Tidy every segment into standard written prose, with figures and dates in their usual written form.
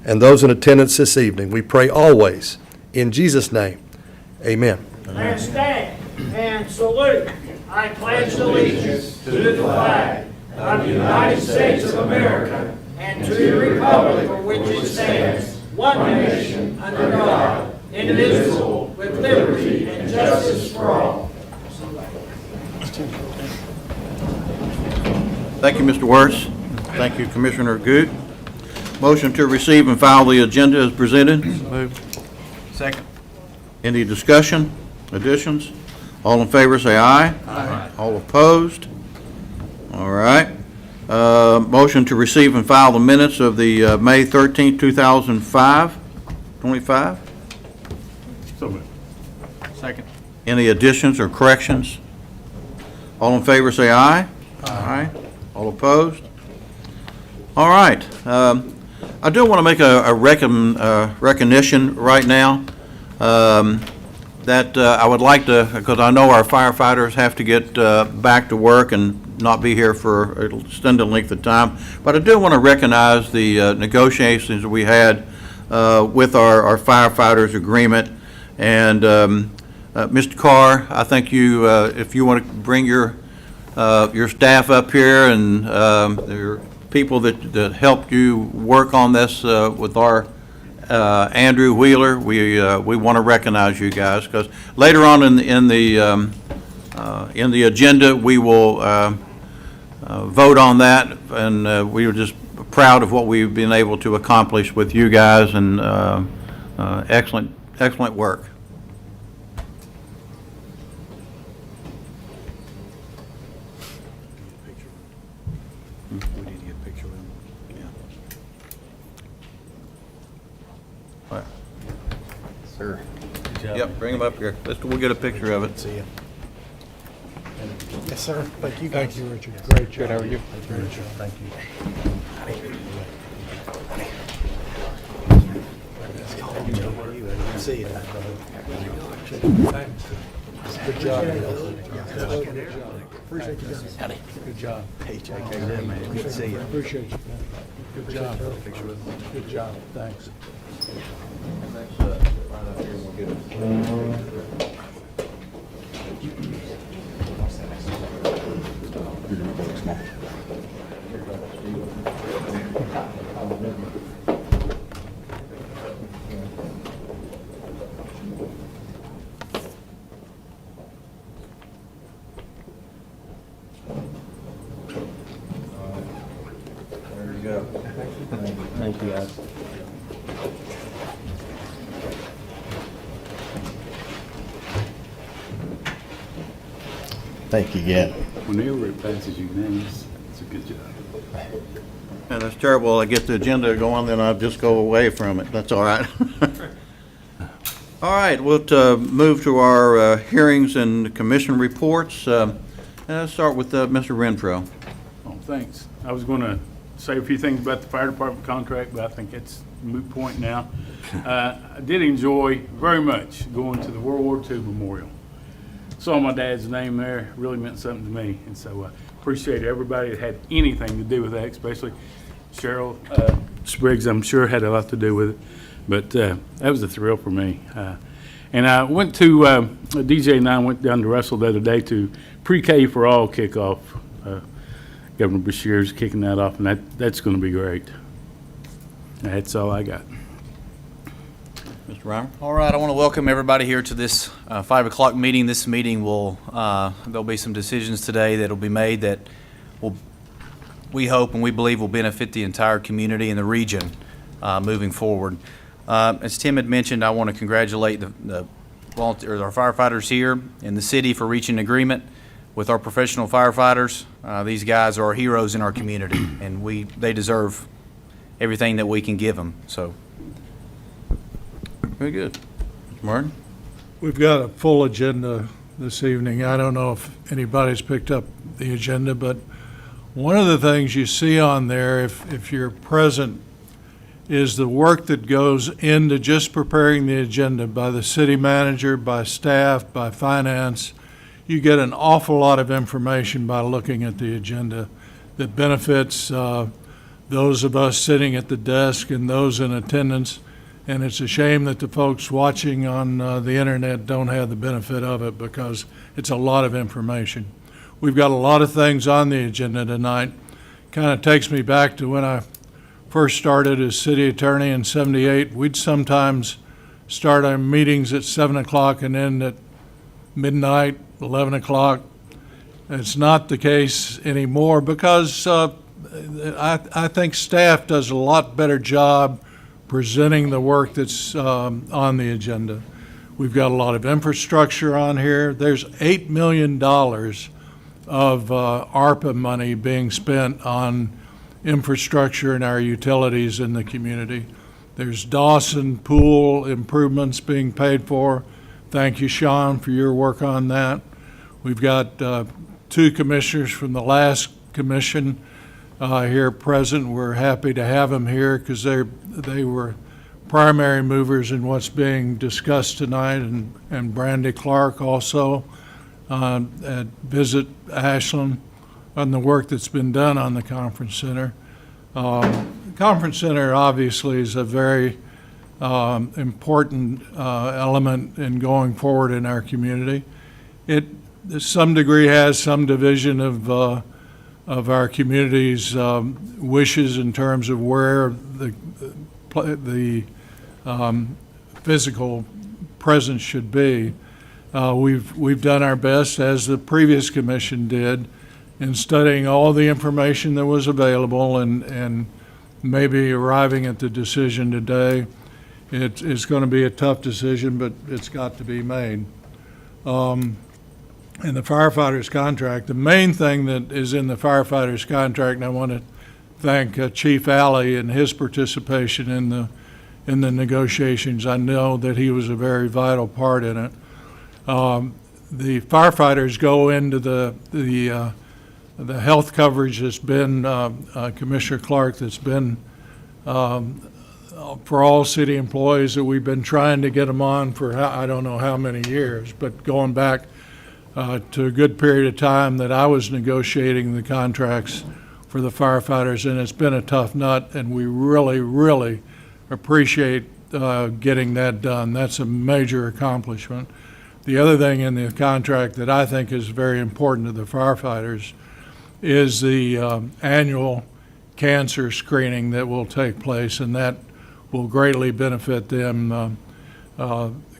and those in attendance this evening. We pray always in Jesus' name. Amen. Let's stand and salute. I pledge allegiance to the flag of the United States of America and to the republic for which it stands, one nation, under God, indivisible, with liberty and justice for all. Thank you, Mr. Wirtz. Thank you, Commissioner Good. Motion to receive and file the agenda as presented. Moved. Second. Any discussion, additions? All in favor say aye. Aye. All opposed? All right. Motion to receive and file the minutes of the May 13th, 2025. So moved. Second. Any additions or corrections? All in favor say aye. Aye. All opposed? All right. I do want to make a recognition right now that I would like to, because I know our firefighters have to get back to work and not be here for an extended length of time, but I do want to recognize the negotiations we had with our firefighters agreement. And Mr. Carr, I think you, if you want to bring your staff up here and your people that helped you work on this with our Andrew Wheeler, we want to recognize you guys, because later on in the agenda we will vote on that, and we were just proud of what we've been able to accomplish with you guys, and excellent work. We need to get a picture of him. Yeah. Sir. Yep, bring him up here. We'll get a picture of it. See you. Yes, sir. Thank you. Thank you, Richard. Great job. Good, how are you? Great job. Thank you. See you. Good job. Appreciate you guys. Good job. Hey, Jake. How you doing, man? Good to see you. Appreciate you. Good job. Good job. Thanks. There you go. Thank you, guys. Thank you again. Whenever it passes unanimous, it's a good job. And that's terrible. I get the agenda going, then I just go away from it. That's all right. All right, we'll move to our hearings and commission reports. Let's start with Mr. Renfro. Oh, thanks. I was going to say a few things about the fire department contract, but I think it's a moot point now. I did enjoy very much going to the World War II Memorial. Saw my dad's name there, really meant something to me, and so appreciate everybody that had anything to do with that, especially Cheryl Spriggs, I'm sure had a lot to do with it, but that was a thrill for me. And I went to, DJ and I went down to Russell the other day to Pre-K for All kickoff. Governor Beshear's kicking that off, and that's going to be great. That's all I got. Mr. Reimer? All right, I want to welcome everybody here to this 5 o'clock meeting. This meeting will, there'll be some decisions today that will be made that will, we hope and we believe will benefit the entire community and the region moving forward. As Tim had mentioned, I want to congratulate the volunteer, our firefighters here in the city for reaching an agreement with our professional firefighters. These guys are our heroes in our community, and they deserve everything that we can give them. So. Very good. Mr. Martin? We've got a full agenda this evening. I don't know if anybody's picked up the agenda, but one of the things you see on there, if you're present, is the work that goes into just preparing the agenda by the city manager, by staff, by finance. You get an awful lot of information by looking at the agenda that benefits those of us sitting at the desk and those in attendance. And it's a shame that the folks watching on the internet don't have the benefit of it, because it's a lot of information. We've got a lot of things on the agenda tonight. Kind of takes me back to when I first started as city attorney in '78. We'd sometimes start our meetings at 7 o'clock and end at midnight, 11 o'clock. It's not the case anymore, because I think staff does a lot better job presenting the work that's on the agenda. We've got a lot of infrastructure on here. There's $8 million of ARPA money being spent on infrastructure and our utilities in the community. There's Dawson Pool improvements being paid for. Thank you, Sean, for your work on that. We've got 2 commissioners from the last commission here present. We're happy to have them here because they were primary movers in what's being discussed tonight, and Brandy Clark also at Visit Ashland on the work that's been done on the Conference Center. The Conference Center obviously is a very important element in going forward in our community. It, to some degree, has some division of our community's wishes in terms of where the physical presence should be. We've done our best, as the previous commission did, in studying all the information that was available and maybe arriving at the decision today. It's going to be a tough decision, but it's got to be made. In the firefighters' contract, the main thing that is in the firefighters' contract, and I want to thank Chief Alley and his participation in the negotiations. I know that he was a very vital part in it. The firefighters go into the health coverage that's been, Commissioner Clark, that's been for all city employees, that we've been trying to get them on for I don't know how many years, but going back to a good period of time that I was negotiating the contracts for the firefighters, and it's been a tough nut, and we really, really appreciate getting that done. That's a major accomplishment. The other thing in the contract that I think is very important to the firefighters is the annual cancer screening that will take place, and that will greatly benefit them.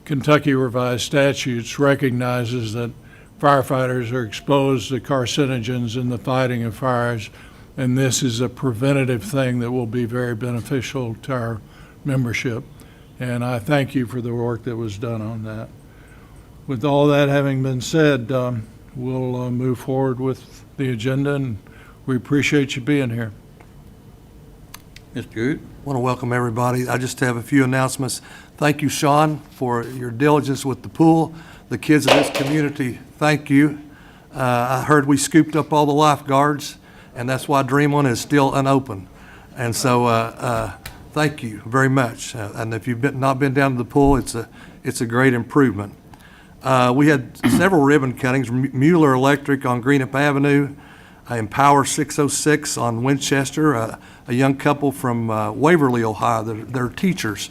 Kentucky Revised Statutes recognizes that firefighters are exposed to carcinogens in the fighting of fires, and this is a preventative thing that will be very beneficial to our membership. And I thank you for the work that was done on that. With all that having been said, we'll move forward with the agenda, and we appreciate you being here. Mr. Jude? I want to welcome everybody. I just have a few announcements. Thank you, Sean, for your diligence with the pool. The kids of this community, thank you. I heard we scooped up all the lifeguards, and that's why Dream One is still unopened. And so thank you very much. And if you've not been down to the pool, it's a great improvement. We had several ribbon cuttings. Mueller Electric on Greenup Avenue, Empower 606 on Winchester, a young couple from Waverly, Ohio. They're teachers.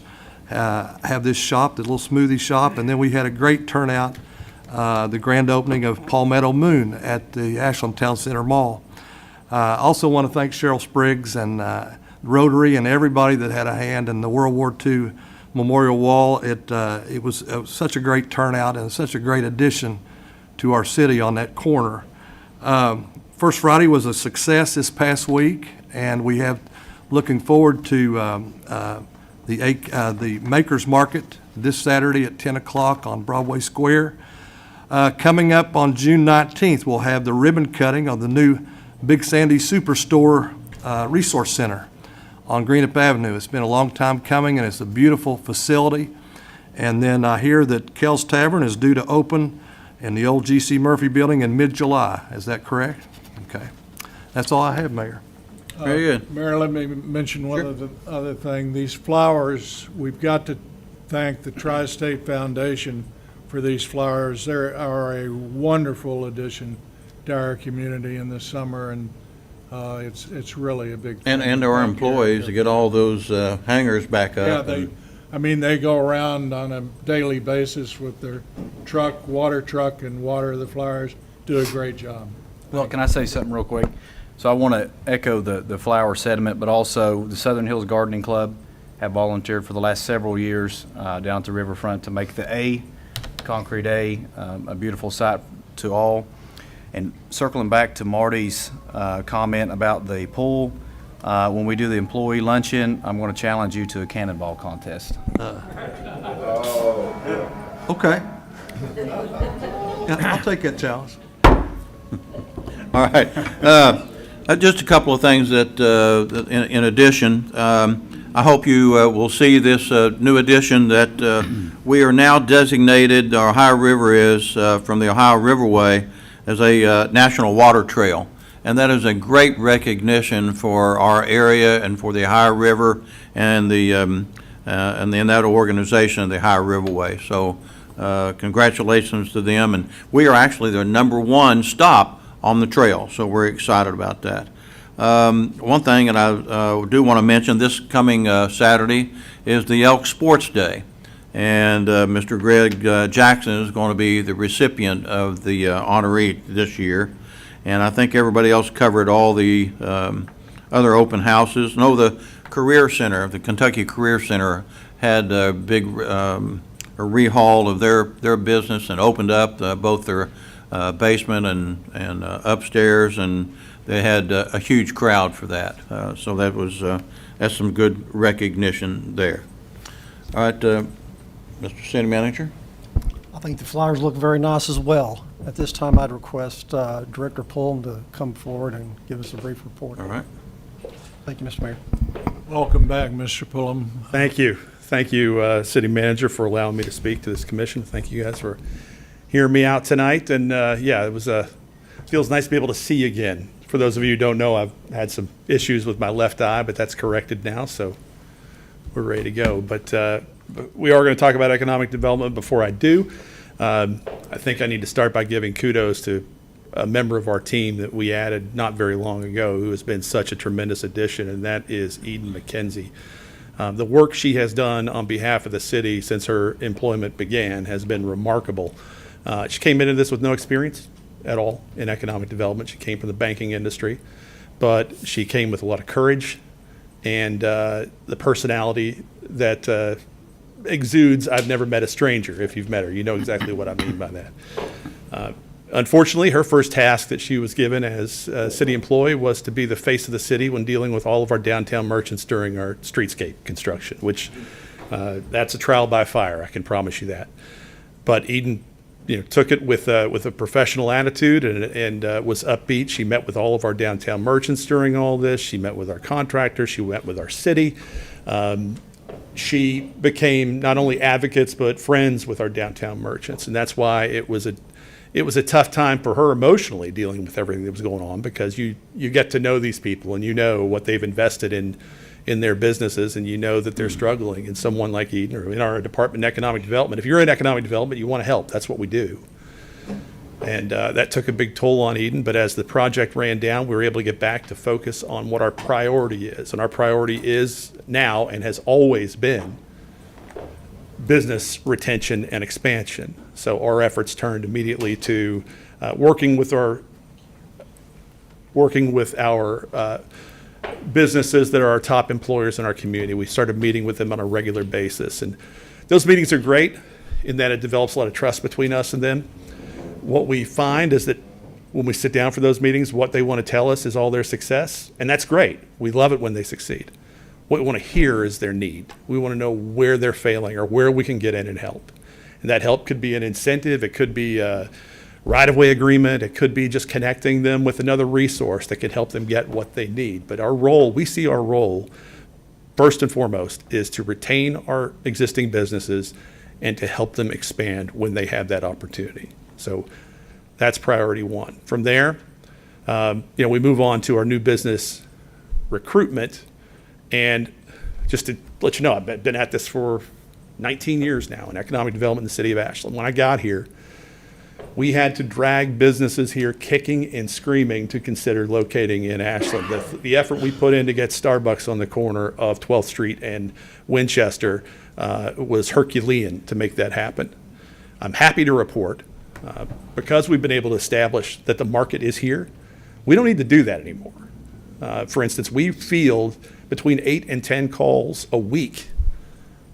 Have this shop, the little smoothie shop, and then we had a great turnout, the grand opening of Palmetto Moon at the Ashland Town Center Mall. Also want to thank Cheryl Spriggs and Rotary and everybody that had a hand in the World War II Memorial Wall. It was such a great turnout and such a great addition to our city on that corner. First Friday was a success this past week, and we have looking forward to the Makers Market this Saturday at 10 o'clock on Broadway Square. Coming up on June 19th, we'll have the ribbon cutting of the new Big Sandy Superstore Resource Center on Greenup Avenue. It's been a long time coming, and it's a beautiful facility. And then I hear that Kel's Tavern is due to open in the old G.C. Murphy building in mid-July. Is that correct? Okay. That's all I have, Mayor. Very good. Mayor, let me mention one other thing. These flowers, we've got to thank the Tri-State Foundation for these flowers. They are a wonderful addition to our community in the summer, and It's really a big. And thing. our Thank you. employees to get all those hangars back Yeah, up. they go around on a daily basis with their water truck, and water the flowers, do a great job. Well, can I say something real quick? So I want to echo the flower sentiment, but also the Southern Hills Gardening Club have volunteered for the last several years down at the riverfront to make the Concrete A, a beautiful sight to all. And circling back to Marty's comment about the pool, when we do the employee luncheon, I'm going to challenge you to a cannonball contest. Okay. Yeah, I'll take that challenge. All right. Just a couple of things that, in addition, I hope you will see this new addition that we are now designated, our Ohio River is, from the Ohio Riverway, as a national water trail. And that is a great recognition for our area and for the Ohio River and that organization, the Ohio Riverway. So congratulations to them. And we are actually their #1 stop on the trail, so we're excited about that. One thing, and I do want to mention, this coming Saturday is the Elk Sports Day, and Mr. Greg Jackson is going to be the recipient of the honoree this year, and I think everybody else covered all the other open houses. No, the Career Center, the Kentucky Career Center, had a big a rehaul of their business and opened up both their basement and upstairs, and they had a huge crowd for that. So that's some good recognition there. All right, Mr. City Manager. I think the flowers look very nice as well. At this time, I'd request Director Pullum to come forward and give us a brief report. All right. Thank you, Mr. Mayor. Welcome back, Mr. Pullum. Thank you. Thank you, City Manager, for allowing me to speak to this commission. Thank you guys for hearing me out tonight. And yeah, it feels nice to be able to see you again. For those of you who don't know, I've had some issues with my left eye, but that's corrected now, so we're ready to go. But we are going to talk about economic development. Before I do, I think I need to start by giving kudos to a member of our team that we added not very long ago who has been such a tremendous addition, and that is Eden McKenzie. The work she has done on behalf of the city since her employment began has been remarkable. She came into this with no experience at all in economic development. She came from the banking industry, but she came with a lot of courage and the personality that exudes, I've never met a stranger. If you've met her, you know exactly what I mean by that. Unfortunately, her first task that she was given as a city employee was to be the face of the city when dealing with all of our downtown merchants during our streetscape construction, which that's a trial by fire, I can promise you that. But Eden took it with a professional attitude and was upbeat. She met with all of our downtown merchants during all this. She met with our contractors. She met with our city. She became not only advocates but friends with our downtown merchants, and that's why it was a tough time for her emotionally dealing with everything that was going on, because you get to know these people and you know what they've invested in their businesses, and you know that they're struggling. And someone like Eden, or in our Department of Economic Development, if you're in economic development, you want to help. That's what we do. And that took a big toll on Eden, but as the project ran down, we were able to get back to focus on what our priority is. And our priority is now, and has always been, business retention and expansion. So our efforts turned immediately to working with our businesses that are our top employers in our community. We started meeting with them on a regular basis, and those meetings are great in that it develops a lot of trust between us and them. What we find is that when we sit down for those meetings, what they want to tell us is all their success, and that's great. We love it when they succeed. What we want to hear is their need. We want to know where they're failing or where we can get in and help. And that help could be an incentive, it could be a right-of-way agreement, it could be just connecting them with another resource that can help them get what they need. But our role, we see our role, first and foremost, is to retain our existing businesses and to help them expand when they have that opportunity. So that's priority one. From there, we move on to our new business recruitment. And just to let you know, I've been at this for 19 years now in economic development in the city of Ashland. When I got here, We had to drag businesses here kicking and screaming to consider locating in Ashland. The effort we put in to get Starbucks on the corner of 12th Street and Winchester was Herculean to make that happen. I'm happy to report, because we've been able to establish that the market is here, we don't need to do that anymore. For instance, we field between 8 and 10 calls a week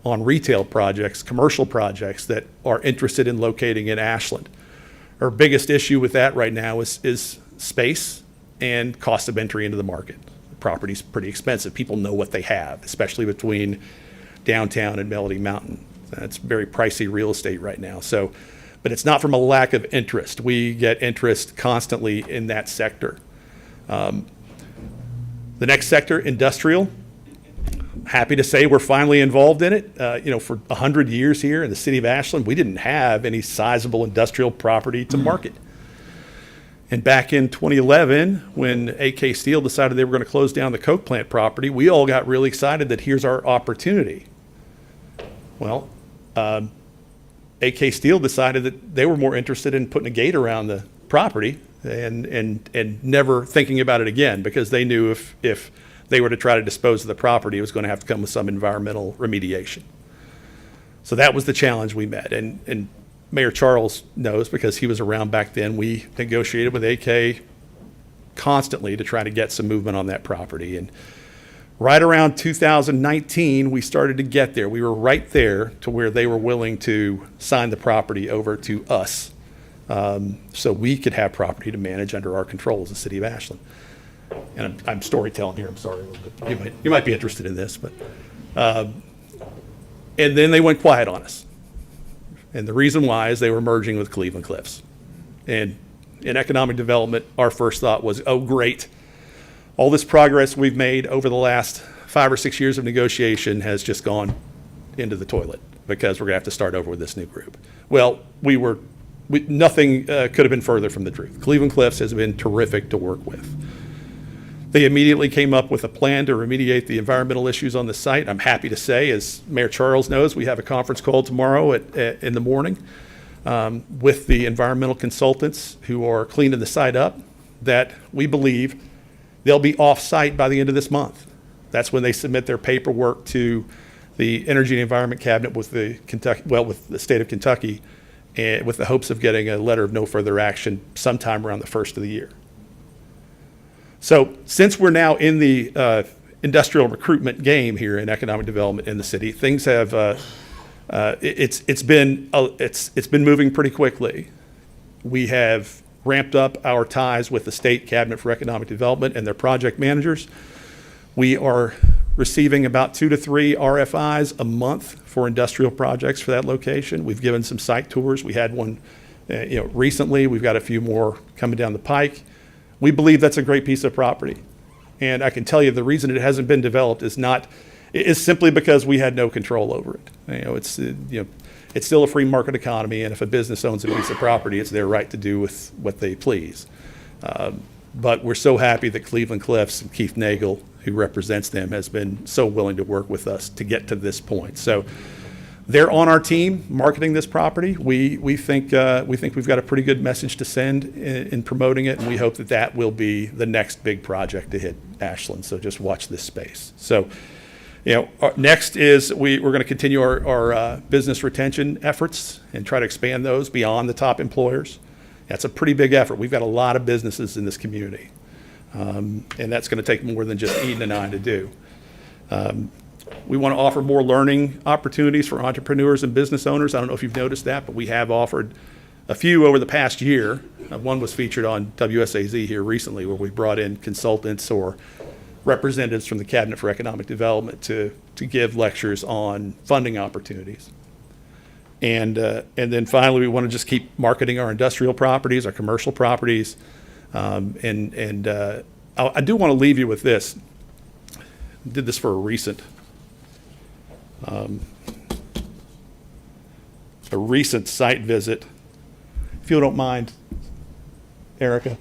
on retail projects, commercial projects that are interested in locating in Ashland. Our biggest issue with that right now is space and cost of entry into the market. The property's pretty expensive. People know what they have, especially between downtown and Melody Mountain. That's very pricey real estate right now. So, but it's not from a lack of interest. We get interest constantly in that sector. The next sector, industrial. Happy to say we're finally involved in it. For 100 years here in the city of Ashland, we didn't have any sizable industrial property to market. And back in 2011, when AK Steel decided they were going to close down the coke plant property, we all got really excited that here's our opportunity. Well, AK Steel decided that they were more interested in putting a gate around the property and never thinking about it again, because they knew if they were to try to dispose of the property, it was going to have to come with some environmental remediation. So that was the challenge we met. And Mayor Charles knows, because he was around back then, we negotiated with AK constantly to try to get some movement on that property. And right around 2019, we started to get there. We were right there to where they were willing to sign the property over to us, so we could have property to manage under our control as the city of Ashland. And I'm storytelling here, I'm sorry a little bit. You might be interested in this, but, and then they went quiet on us. And the reason why is they were merging with Cleveland Cliffs. And in economic development, our first thought was, oh, great. All this progress we've made over the last 5 or 6 years of negotiation has just gone into the toilet, because we're gonna have to start over with this new group. Well, nothing could have been further from the truth. Cleveland Cliffs has been terrific to work with. They immediately came up with a plan to remediate the environmental issues on the site. I'm happy to say, as Mayor Charles knows, we have a conference call tomorrow in the morning with the environmental consultants who are cleaning the site up, that we believe they'll be off-site by the end of this month. That's when they submit their paperwork to the Energy and Environment Cabinet with the state of Kentucky, and with the hopes of getting a letter of no further action sometime around the first of the year. So since we're now in the industrial recruitment game here in economic development in the city, things have it's been moving pretty quickly. We have ramped up our ties with the State Cabinet for Economic Development and their project managers. We are receiving about 2 to 3 RFIs a month for industrial projects for that location. We've given some site tours. We had one recently. We've got a few more coming down the pike. We believe that's a great piece of property. And I can tell you the reason it hasn't been developed is simply because we had no control over it. It's still a free market economy, and if a business owns a piece of property, it's their right to do with what they please. But we're so happy that Cleveland Cliffs and Keith Nagel, who represents them, has been so willing to work with us to get to this point. So they're on our team marketing this property. We think we've got a pretty good message to send in promoting it, and we hope that will be the next big project to hit Ashland. So just watch this space. So, next is we're going to continue our business retention efforts and try to expand those beyond the top employers. That's a pretty big effort. We've got a lot of businesses in this community, and that's going to take more than just Eden and I to do. We want to offer more learning opportunities for entrepreneurs and business owners. I don't know if you've noticed that, but we have offered a few over the past year. One was featured on WSAZ here recently, where we brought in consultants or representatives from the Cabinet for Economic Development to give lectures on funding opportunities. And then finally, we want to just keep marketing our industrial properties, our commercial properties. I do want to leave you with this. I did this for a recent site visit. If you don't mind, Erica,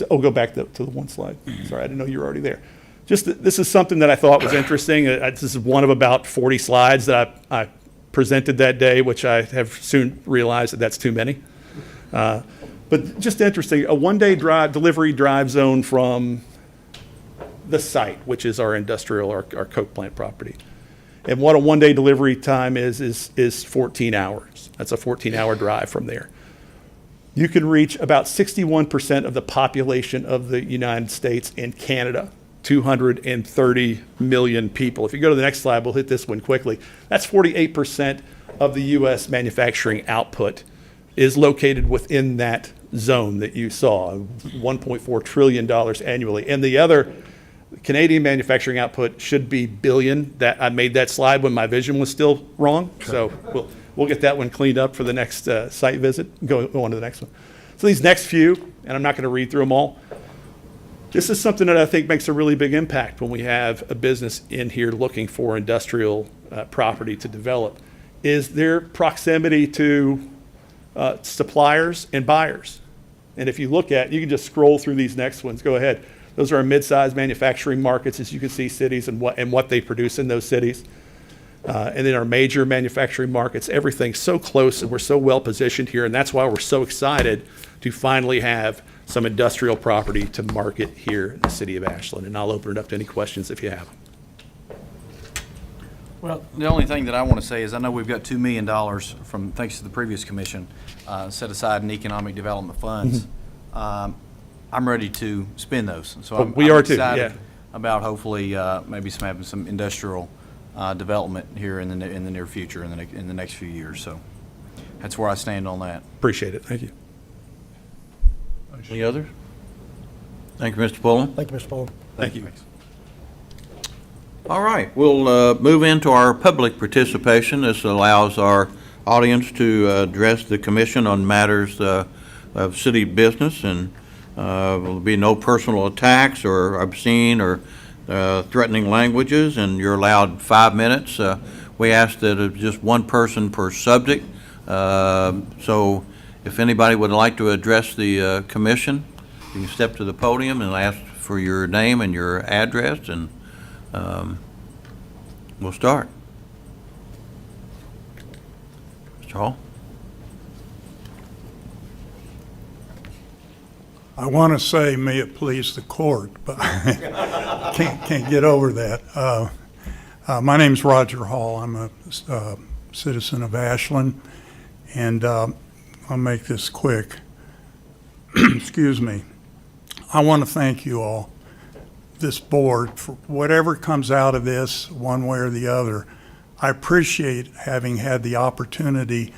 go back to the one slide. Sorry, I didn't know you were already there. This is something that I thought was interesting. This is one of about 40 slides that I presented that day, which I have soon realized that that's too many. But just interesting, a one-day delivery drive zone from the site, which is our industrial, our coke plant property. And what a one-day delivery time is 14 hours. That's a 14-hour drive from there. You can reach about 61% of the population of the United States and Canada, 230 million people. If you go to the next slide, we'll hit this one quickly. That's 48% of the U.S. manufacturing output is located within that zone that you saw, $1.4 trillion annually. And the other Canadian manufacturing output should be billion. That I made that slide when my vision was still wrong. So we'll get that one cleaned up for the next site visit. Go on to the next one. So these next few, and I'm not going to read through them all. This is something that I think makes a really big impact when we have a business in here looking for industrial property to develop, is their proximity to suppliers and buyers. And if you look at, you can just scroll through these next ones. Go ahead. Those are our mid-sized manufacturing markets, as you can see, cities and what they produce in those cities. And then our major manufacturing markets, everything's so close and we're so well positioned here. And that's why we're so excited to finally have some industrial property to market here in the city of Ashland. And I'll open it up to any questions if you have them. Well, the only thing that I want to say is I know we've got $2 million from, thanks to the previous commission, set aside in economic development funds. I'm ready to spend those. So We are too, excited yeah. about hopefully maybe having some industrial development here in the near future, in the next few years. So that's where I stand on that. Appreciate it. Thank you. Any others? Thank you, Mr. Pullen. Thank you, Mr. Bowman. Thank you. All right, we'll move into our public participation. This allows our audience to address the commission on matters of city business, and will be no personal attacks or obscene or threatening languages, and you're allowed 5 minutes. We ask that it's just one person per subject. So if anybody would like to address the commission, you can step to the podium and ask for your name and your address, and we'll start. Mr. Hall? I want to say, may it please the court, but can't get over that. My name's Roger Hall. I'm a citizen of Ashland, and I'll make this quick. Excuse me. I want to thank you all, this board, for whatever comes out of this, one way or the other. I appreciate having had the opportunity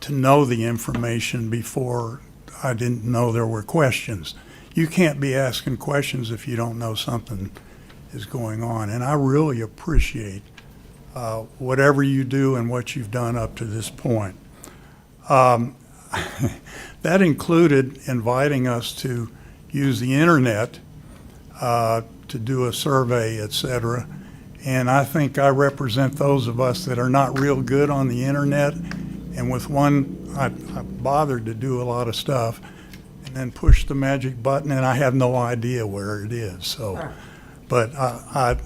to know the information before I didn't know there were questions. You can't be asking questions if you don't know something is going on. And I really appreciate whatever you do and what you've done up to this point. That included inviting us to use the internet to do a survey, et cetera. And I think I represent those of us that are not real good on the internet. And with one, I bothered to do a lot of stuff and then push the magic button, and I have no idea where it is. So, but I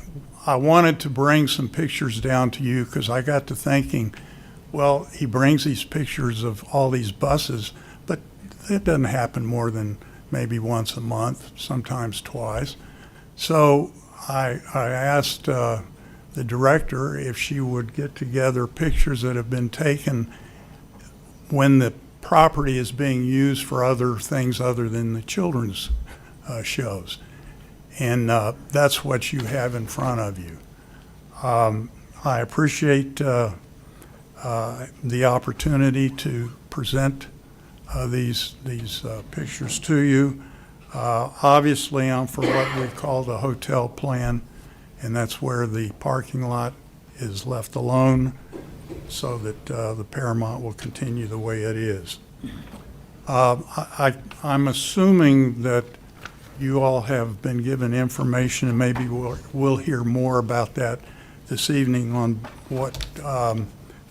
wanted to bring some pictures down to you because I got to thinking, well, he brings these pictures of all these buses, but it doesn't happen more than maybe once a month, sometimes twice. So I asked the director if she would get together pictures that have been taken when the property is being used for other things other than the children's shows. And that's what you have in front of you. I appreciate the opportunity to present these pictures to you. Obviously, I'm for what we call the hotel plan, and that's where the parking lot is left alone so that the Paramount will continue the way it is. I'm assuming that you all have been given information, and maybe we'll hear more about that this evening on what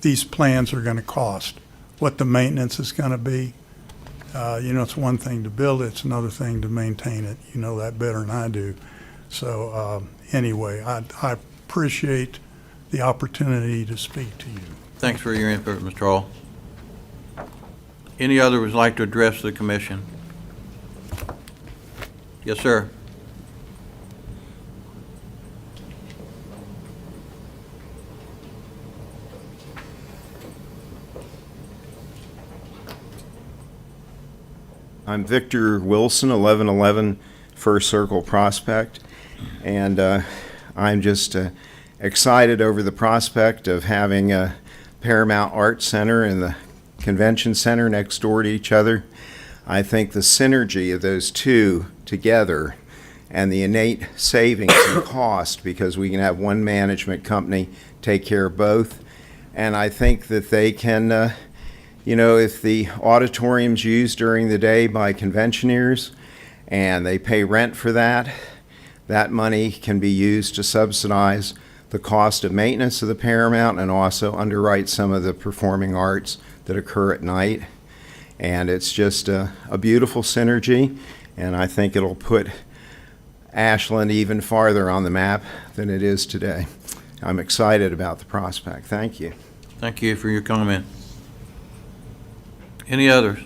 these plans are going to cost, what the maintenance is going to be. It's one thing to build it, it's another thing to maintain it. You know that better than I do. So anyway, I appreciate the opportunity to speak to you. Thanks for your input, Mr. Hall. Any other would like to address the commission? Yes, sir. I'm Victor Wilson, 1111 First Circle Prospect, and I'm just excited over the prospect of having a Paramount Art Center and the Convention Center next door to each other. I think the synergy of those two together and the innate savings in cost, because we can have one management company take care of both, and I think that they can if the auditorium's used during the day by conventioneers and they pay rent for that, that money can be used to subsidize the cost of maintenance of the Paramount and also underwrite some of the performing arts that occur at night. And it's just a beautiful synergy, and I think it'll put Ashland even farther on the map than it is today. I'm excited about the prospect. Thank you. Thank you for your comment. Any others?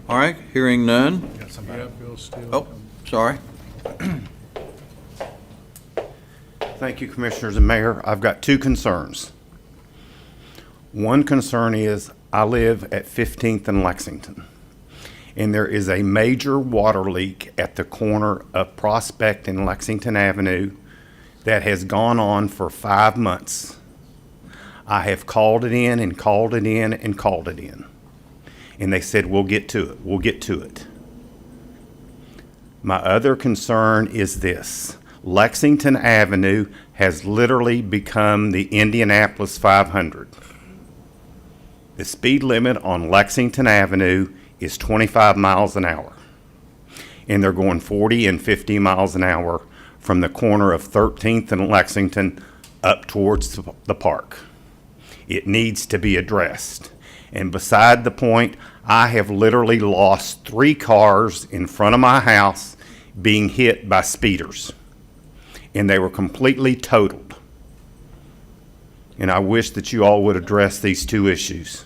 All right, hearing none. Yeah, Bill Steele. Oh, sorry. Thank you, Commissioners and Mayor. I've got two concerns. One concern is I live at 15th and Lexington, and there is a major water leak at the corner of Prospect and Lexington Avenue that has gone on for 5 months. I have called it in and called it in and called it in. And they said, we'll get to it, we'll get to it. My other concern is this. Lexington Avenue has literally become the Indianapolis 500. The speed limit on Lexington Avenue is 25 miles an hour. And they're going 40 and 50 miles an hour from the corner of 13th and Lexington up towards the park. It needs to be addressed. And beside the point, I have literally lost 3 cars in front of my house being hit by speeders. And they were completely totaled. And I wish that you all would address these two issues.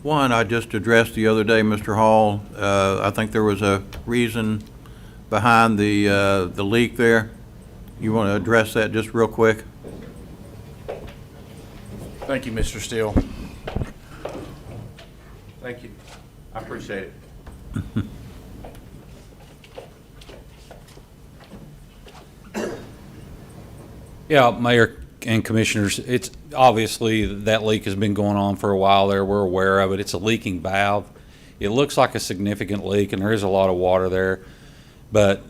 One I just addressed the other day, Mr. Hall. I think there was a reason behind the leak there. You want to address that just real quick? Thank you, Mr. Steele. Thank you. I appreciate it. Yeah, Mayor and Commissioners, it's obviously that leak has been going on for a while there. We're aware of it. It's a leaking valve. It looks like a significant leak, and there is a lot of water there. But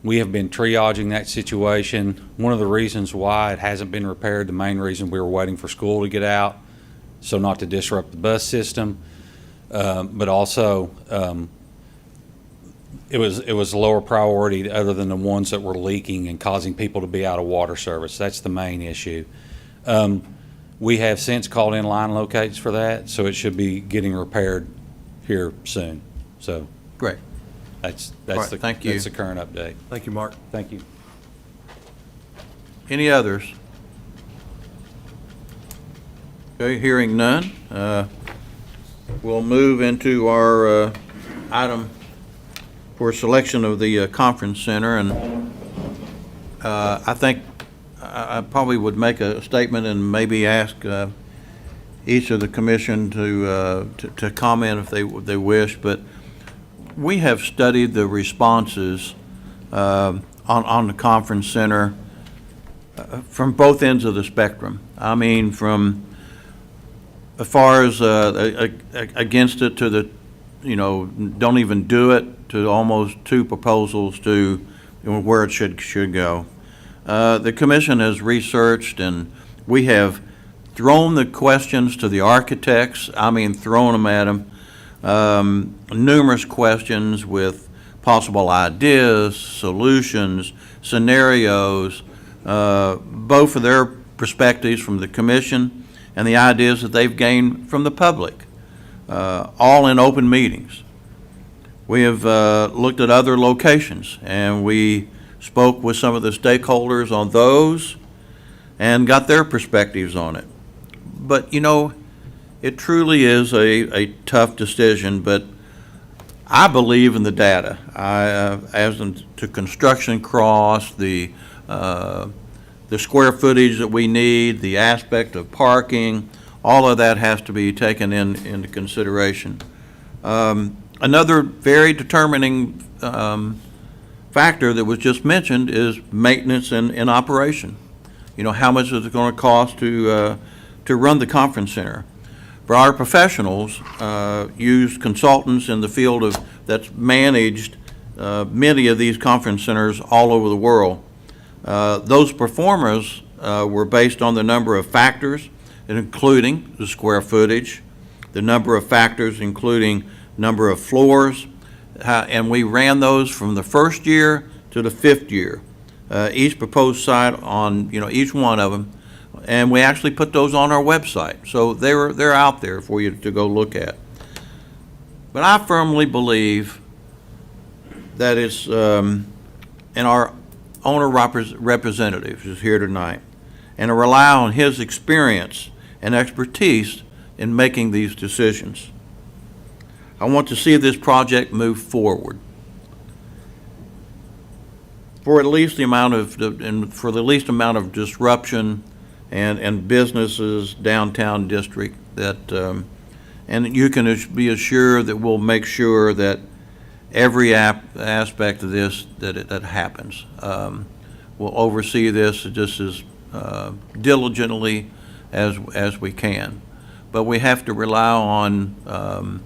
we have been triaging that situation. One of the reasons why it hasn't been repaired, the main reason we were waiting for school to get out, so not to disrupt the bus system, but also it was a lower priority other than the ones that were leaking and causing people to be out of water service. That's the main issue. We have since called in line locates for that, so it should be getting repaired here soon. So Great. that's right, the thank you. That's the current update. Thank you, Mark. Thank you. Any others? Okay, hearing none. We'll move into our item for selection of the conference center, and I think I probably would make a statement and maybe ask each of the commission to comment if they wish, but we have studied the responses on the conference center from both ends of the spectrum. I mean, from as far as against it to the, don't even do it, to almost 2 proposals to where it should go. The commission has researched, and we have thrown the questions to the architects. I mean, thrown them at them. Numerous questions with possible ideas, solutions, scenarios, both of their perspectives from the commission and the ideas that they've gained from the public, all in open meetings. We have looked at other locations, and we spoke with some of the stakeholders on those and got their perspectives on it. But, it truly is a tough decision, but I believe in the data. As to construction costs, the square footage that we need, the aspect of parking, all of that has to be taken into consideration. Another very determining factor that was just mentioned is maintenance and operation. You know, how much is it going to cost to run the conference center? For our professionals, use consultants in the field that's managed many of these conference centers all over the world. Those performers were based on the number of factors, including the square footage, the number of factors including number of floors, and we ran those from the first year to the 5th year. Each proposed site on, each one of them, and we actually put those on our website. So they're out there for you to go look at. But I firmly believe that it's, and our owner representative is here tonight, and to rely on his experience and expertise in making these decisions. I want to see this project move forward for at least the amount of disruption and businesses downtown district that, and you can be assured that we'll make sure that every aspect of this that happens. We'll oversee this just as diligently as we can, but we have to rely on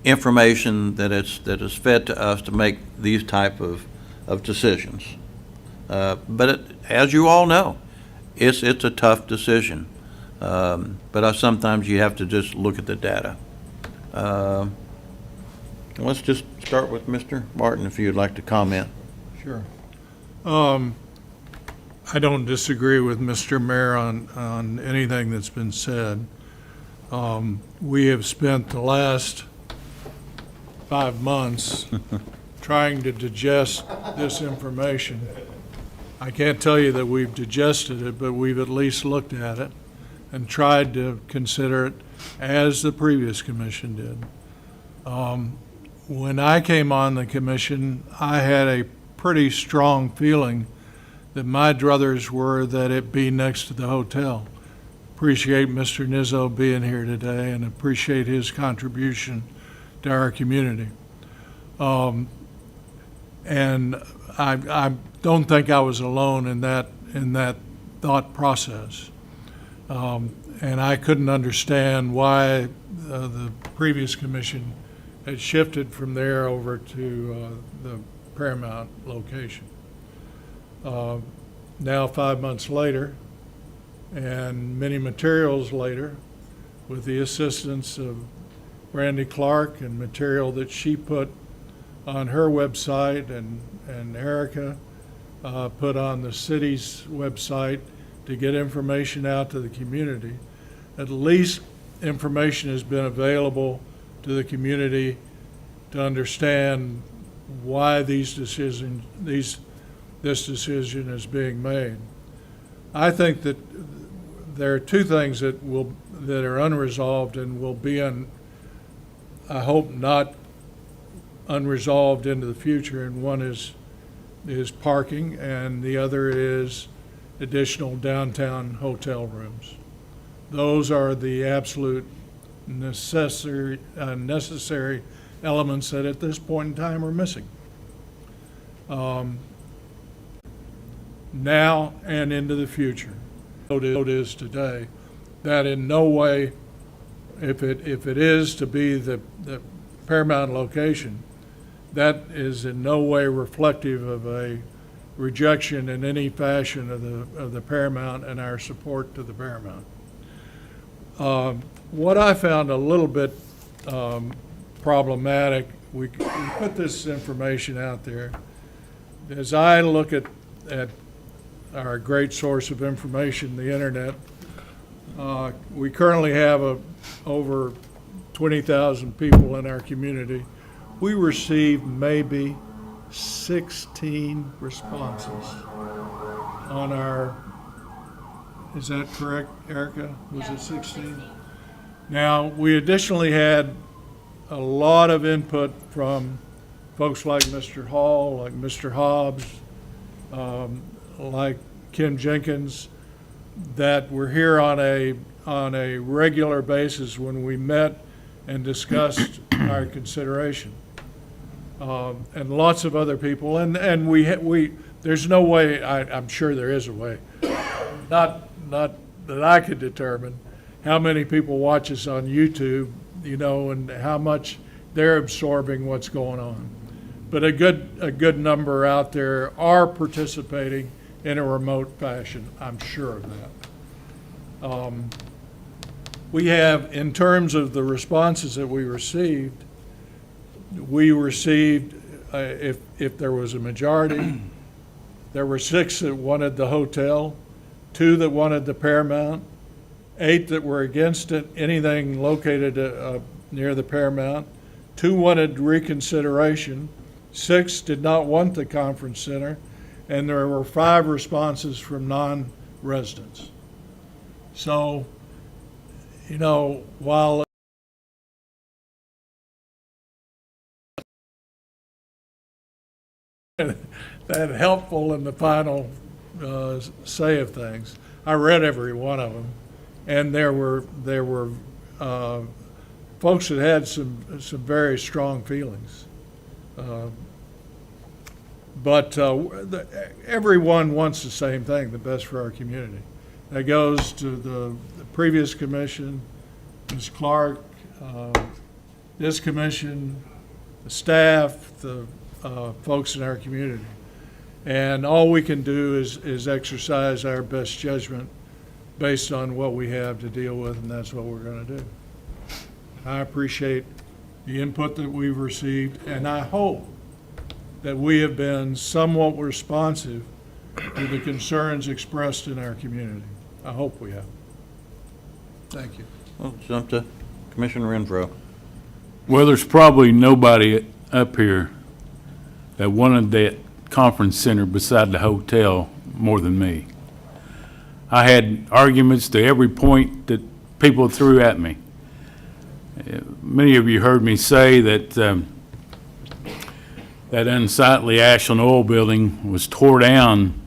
information that is fed to us to make these type of decisions. But as you all know, it's a tough decision. But sometimes you have to just look at the data. Let's just start with Mr. Martin, if you'd like to comment. Sure. I don't disagree with Mr. Mayor on anything that's been said. We have spent the last 5 months trying to digest this information. I can't tell you that we've digested it, but we've at least looked at it and tried to consider it as the previous commission did. When I came on the commission, I had a pretty strong feeling that my druthers were that it be next to the hotel. Appreciate Mr. Nizzo being here today and appreciate his contribution to our community. And I don't think I was alone in that thought process. And I couldn't understand why the previous commission had shifted from there over to the Paramount location. Now 5 months later, and many materials later, with the assistance of Brandy Clark and material that she put on her website and Erica put on the city's website to get information out to the community. At least information has been available to the community to understand why this decision is being made. I think that there are two things that are unresolved and will be I hope not unresolved into the future, and one is parking, and the other is additional downtown hotel rooms. Those are the absolute necessary elements that at this point in time are missing. Now and into the future. It is today that in no way, if it is to be the Paramount location, that is in no way reflective of a rejection in any fashion of the Paramount and our support to the Paramount. What I found a little bit problematic, we put this information out there. As I look at our great source of information, the internet, we currently have over 20,000 people in our community. We received maybe 16 responses on is that correct, Erica? Was it 16? Now, we additionally had a lot of input from folks like Mr. Hall, like Mr. Hobbs, like Kim Jenkins, that were here on a regular basis when we met and discussed our consideration. And lots of other people, and we there's no way, I'm sure there is a way, not that I could determine how many people watch us on YouTube, and how much they're absorbing what's going on. But a good number out there are participating in a remote fashion. I'm sure of that. We have, in terms of the responses that we received, if there was a majority, there were 6 that wanted the hotel, 2 that wanted the Paramount, 8 that were against it, anything located near the Paramount, 2 wanted reconsideration, 6 did not want the conference center, and there were 5 responses from non-residents. So, while that helpful in the final say of things, I read every one of them, and there were folks that had some very strong feelings. But everyone wants the same thing, the best for our community. That goes to the previous commission, Ms. Clark, this commission, the staff, the folks in our community. And all we can do is exercise our best judgment based on what we have to deal with, and that's what we're going to do. I appreciate the input that we've received, and I hope that we have been somewhat responsive to the concerns expressed in our community. I hope we have. Thank you. Well, jump to Commissioner Renfro. Well, there's probably nobody up here that wanted that conference center beside the hotel more than me. I had arguments to every point that people threw at me. Many of you heard me say that that unsightly Ashland oil building was tore down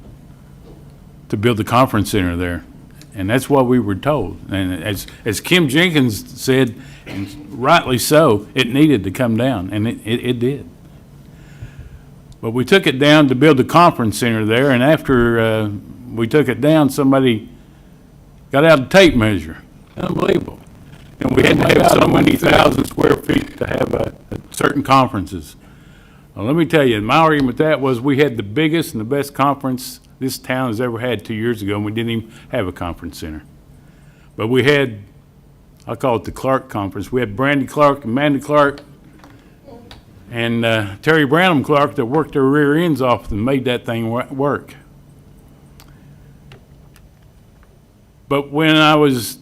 to build the conference center there. And that's what we were told. And as Kim Jenkins said, and rightly so, it needed to come down, and it did. But we took it down to build the conference center there, and after we took it down, somebody got out a tape measure. Unbelievable. And we had to have so many thousand square feet to have certain conferences. Well, let me tell you, my argument with that was we had the biggest and the best conference this town has ever had 2 years ago, and we didn't even have a conference center. But we had, I call it the Clark Conference. We had Brandy Clark, Amanda Clark, and Terry Branham Clark that worked their rear ends off and made that thing work. But when I was,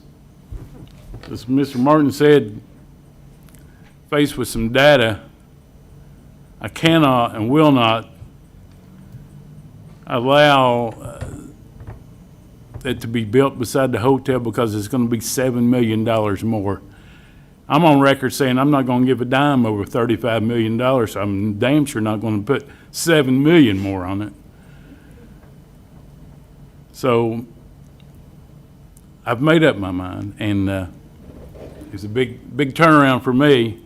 as Mr. Martin said, faced with some data, I cannot and will not allow it to be built beside the hotel because it's going to be $7 million more. I'm on record saying I'm not going to give a dime over $35 million, so I'm damn sure not going to put $7 million more on it. So I've made up my mind, and it's a big turnaround for me.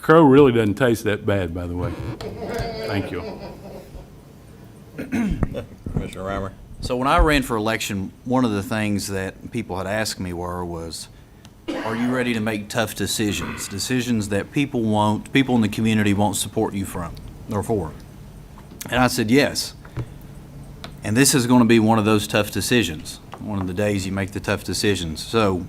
Crow really doesn't taste that bad, by the way. Thank you. Commissioner Reimer. So when I ran for election, one of the things that people had asked me was, are you ready to make tough decisions? Decisions that people in the community won't support you from or for? And I said, yes. And this is going to be one of those tough decisions, one of the days you make the tough decisions. So,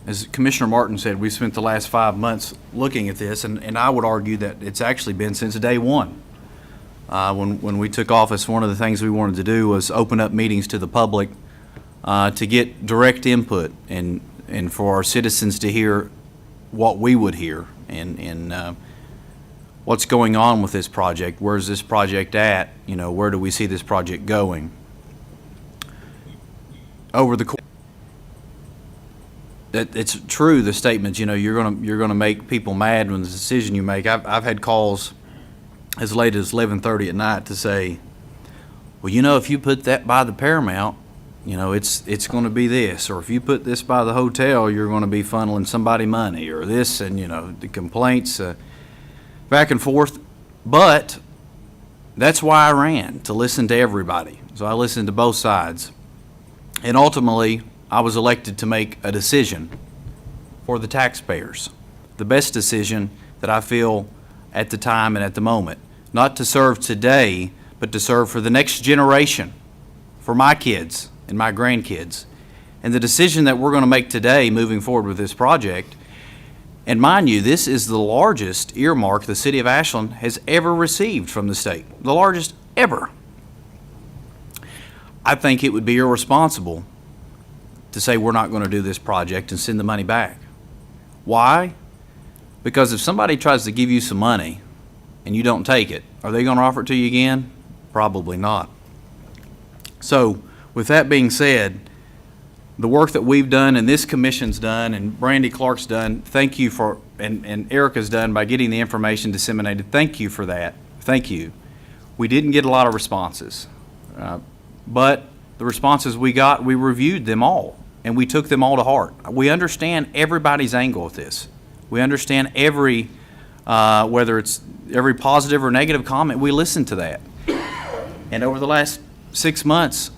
as Commissioner Martin said, we've spent the last 5 months looking at this, and I would argue that it's actually been since day one. When we took office, one of the things we wanted to do was open up meetings to the public to get direct input and for our citizens to hear what we would hear and what's going on with this project. Where's this project at? Where do we see this project going? Over the course, it's true, the statements, you're gonna make people mad when the decision you make. I've had calls as late as 11:30 at night to say, well, if you put that by the Paramount, it's going to be this, or if you put this by the hotel, you're going to be funneling somebody money, or this, and the complaints back and forth. But that's why I ran, to listen to everybody. So I listened to both sides, and ultimately I was elected to make a decision for the taxpayers, the best decision that I feel at the time and at the moment, not to serve today, but to serve for the next generation, for my kids and my grandkids. And the decision that we're going to make today moving forward with this project, and mind you, this is the largest earmark the city of Ashland has ever received from the state, the largest ever. I think it would be irresponsible to say we're not going to do this project and send the money back. Why? Because if somebody tries to give you some money and you don't take it, are they going to offer it to you again? Probably not. So, with that being said, the work that we've done and this commission's done and Brandy Clark's done, thank you for, and Erica's done by getting the information disseminated. Thank you for that. Thank you. We didn't get a lot of responses, but the responses we got, we reviewed them all and we took them all to heart. We understand everybody's angle with this. We understand every, whether it's every positive or negative comment, we listen to that. And over the last 6 months,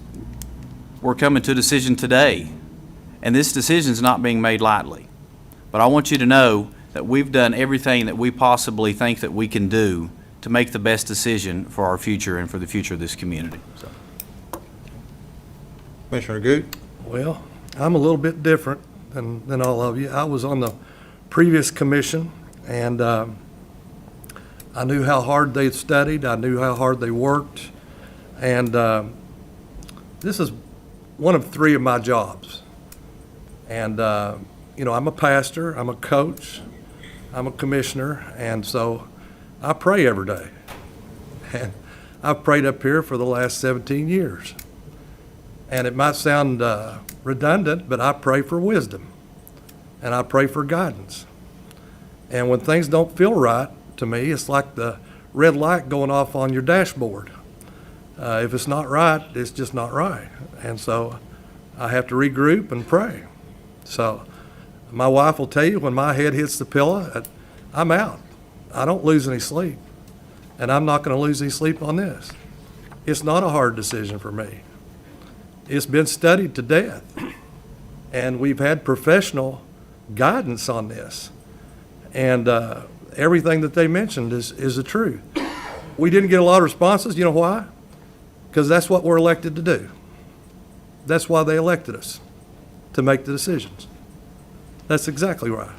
we're coming to a decision today, and this decision is not being made lightly. But I want you to know that we've done everything that we possibly think that we can do to make the best decision for our future and for the future of this community. So. Commissioner Goode? Well, I'm a little bit different than all of you. I was on the previous commission, and I knew how hard they'd studied. I knew how hard they worked. And this is one of 3 of my jobs. And, I'm a pastor, I'm a coach, I'm a commissioner, and so I pray every day. And I've prayed up here for the last 17 years. And it might sound redundant, but I pray for wisdom, and I pray for guidance. And when things don't feel right to me, it's like the red light going off on your dashboard. If it's not right, it's just not right. And so I have to regroup and pray. So my wife will tell you when my head hits the pillow, I'm out. I don't lose any sleep. And I'm not going to lose any sleep on this. It's not a hard decision for me. It's been studied to death. And we've had professional guidance on this. And everything that they mentioned is the truth. We didn't get a lot of responses. You know why? Because that's what we're elected to do. That's why they elected us, to make the decisions. That's exactly right.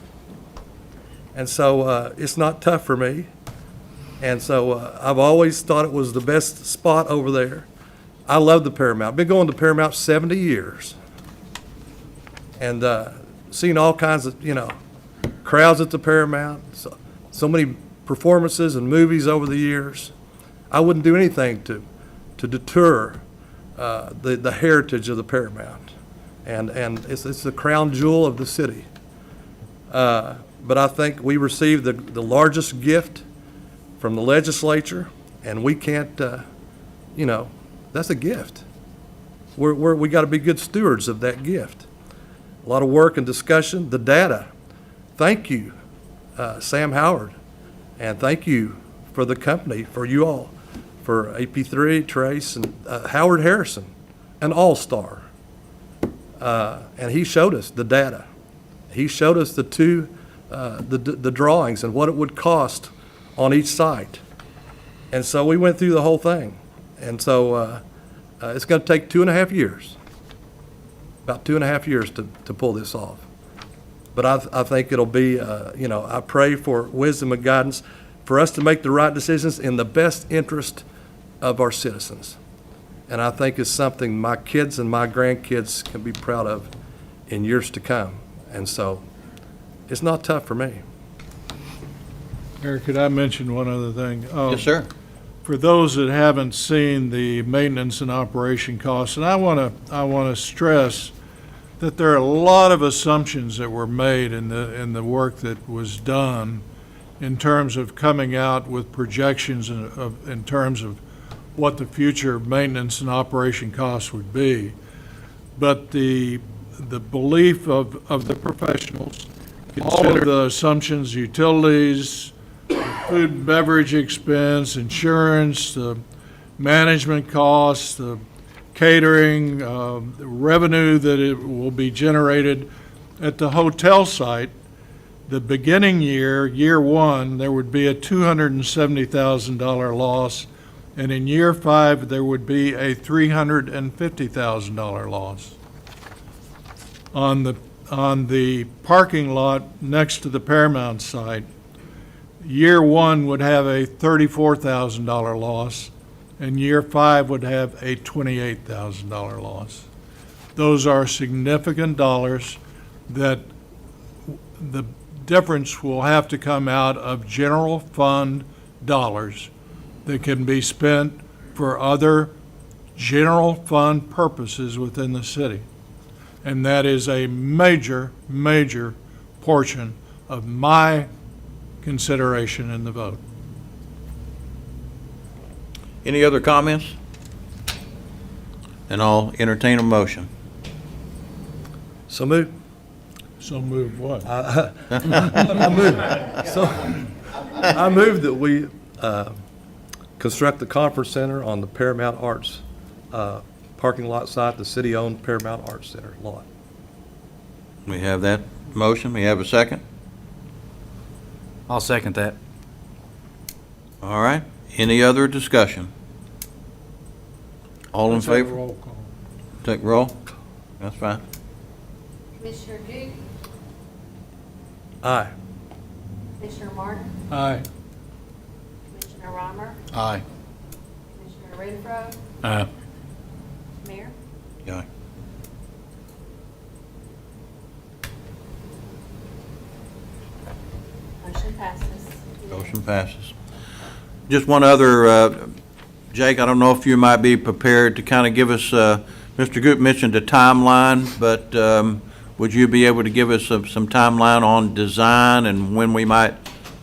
And so it's not tough for me. And so I've always thought it was the best spot over there. I love the Paramount. Been going to Paramount 70 years. And seen all kinds of, crowds at the Paramount. So many performances and movies over the years. I wouldn't do anything to deter the heritage of the Paramount. And it's the crown jewel of the city. But I think we received the largest gift from the legislature, and we can't, that's a gift. We got to be good stewards of that gift. A lot of work and discussion, the data. Thank you, Sam Howard, and thank you for the company, for you all, for AP3, Trace, and Howard Harrison, an all-star. And he showed us the data. He showed us the drawings and what it would cost on each site. And so we went through the whole thing. And so it's going to take 2.5 years, about 2.5 years to pull this off. But I think it'll be, I pray for wisdom and guidance for us to make the right decisions in the best interest of our citizens. And I think it's something my kids and my grandkids can be proud of in years to come. And so it's not tough for me. Eric, could I mention one other thing? Yes, sir. For those that haven't seen the maintenance and operation costs, and I want to stress that there are a lot of assumptions that were made in the work that was done in terms of coming out with projections in terms of what the future maintenance and operation costs would be. But the belief of the professionals, all of the assumptions, utilities, food and beverage expense, insurance, the management costs, the catering, the revenue that it will be generated at the hotel site. The beginning year one, there would be a $270,000 loss, and in year 5, there would be a $350,000 loss. On the parking lot next to the Paramount site, year 1 would have a $34,000 loss, and year 5 would have a $28,000 loss. Those are significant dollars that the difference will have to come out of general fund dollars that can be spent for other general fund purposes within the city. And that is a major, major portion of my consideration in the vote. Any other comments? And I'll entertain a motion. So move. So move what? I move that we construct the conference center on the Paramount Arts parking lot site, the city-owned Paramount Arts Center lot. We have that motion. We have a second. I'll second that. All right. Any other discussion? All in Let's have a favor? roll call. Take roll. That's fine. Commissioner Duke, Aye. Commissioner Martin, Aye. Commissioner Reimer, Aye. Commissioner Renfro, Aye. Mayor. Yeah. Motion passes. Motion passes. Just one other, Jake, I don't know if you might be prepared to kind of give us, Mr. Goop mentioned a timeline, but would you be able to give us some timeline on design and when we might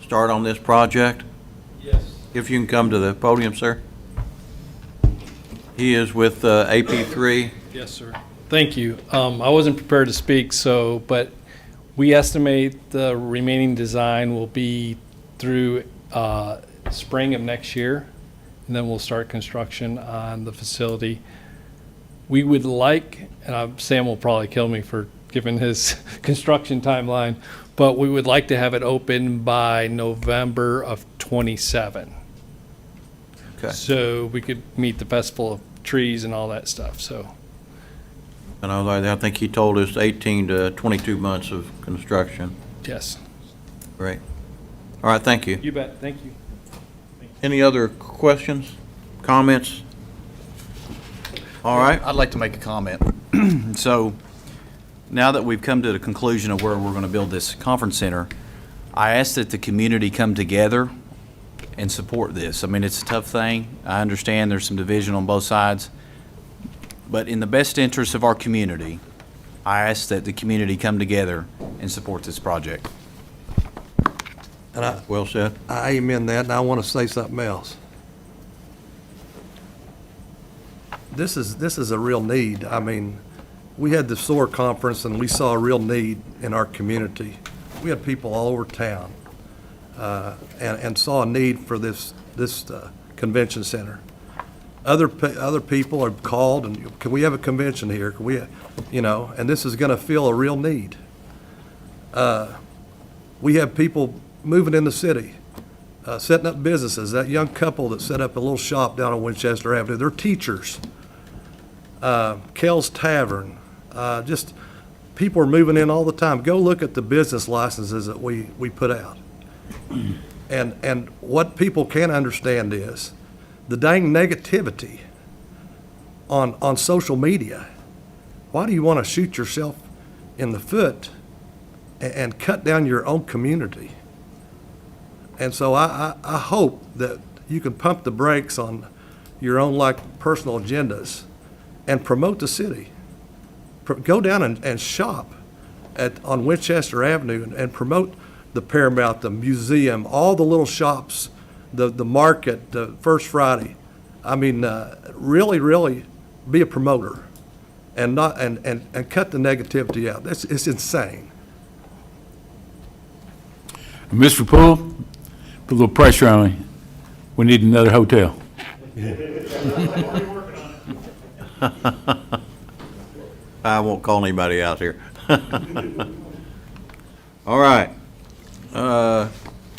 start on this project? Yes. If you can come to the podium, sir. He is with AP3. Yes, sir. Thank you. I wasn't prepared to speak, but we estimate the remaining design will be through spring of next year, and then we'll start construction on the facility. We would like, and Sam will probably kill me for giving his construction timeline, but we would like to have it open by November of '27. Okay. So we could meet the festival of trees and all that stuff, so. And I think he told us 18 to 22 months of construction. Yes. Great. All right, thank you. You bet. Thank you. Any other questions, comments? All right. I'd like to make a comment. So, now that we've come to the conclusion of where we're going to build this conference center, I ask that the community come together and support this. I mean, it's a tough thing. I understand there's some division on both sides. But in the best interest of our community, I ask that the community come together and support this project. And Well said. I amen that, and I want to say something else. This is a real need. I mean, we had the SOAR conference, and we saw a real need in our community. We had people all over town, and saw a need for this convention center. Other people have called, and can we have a convention here? Can we, and this is going to fill a real need. We have people moving in the city, setting up businesses. That young couple that set up a little shop down on Winchester Avenue, they're teachers. Kel's Tavern, just people are moving in all the time. Go look at the business licenses that we put out. And what people can't understand is the dang negativity on social media. Why do you want to shoot yourself in the foot and cut down your own community? And so I hope that you can pump the brakes on your own personal agendas and promote the city. go down and shop on Winchester Avenue and promote the Paramount, the museum, all the little shops, the market, the First Friday. I mean, really, really be a promoter and not, and cut the negativity out. It's insane. Mr. Poole, put a little pressure on me. We need another hotel. I won't call anybody out here. All right.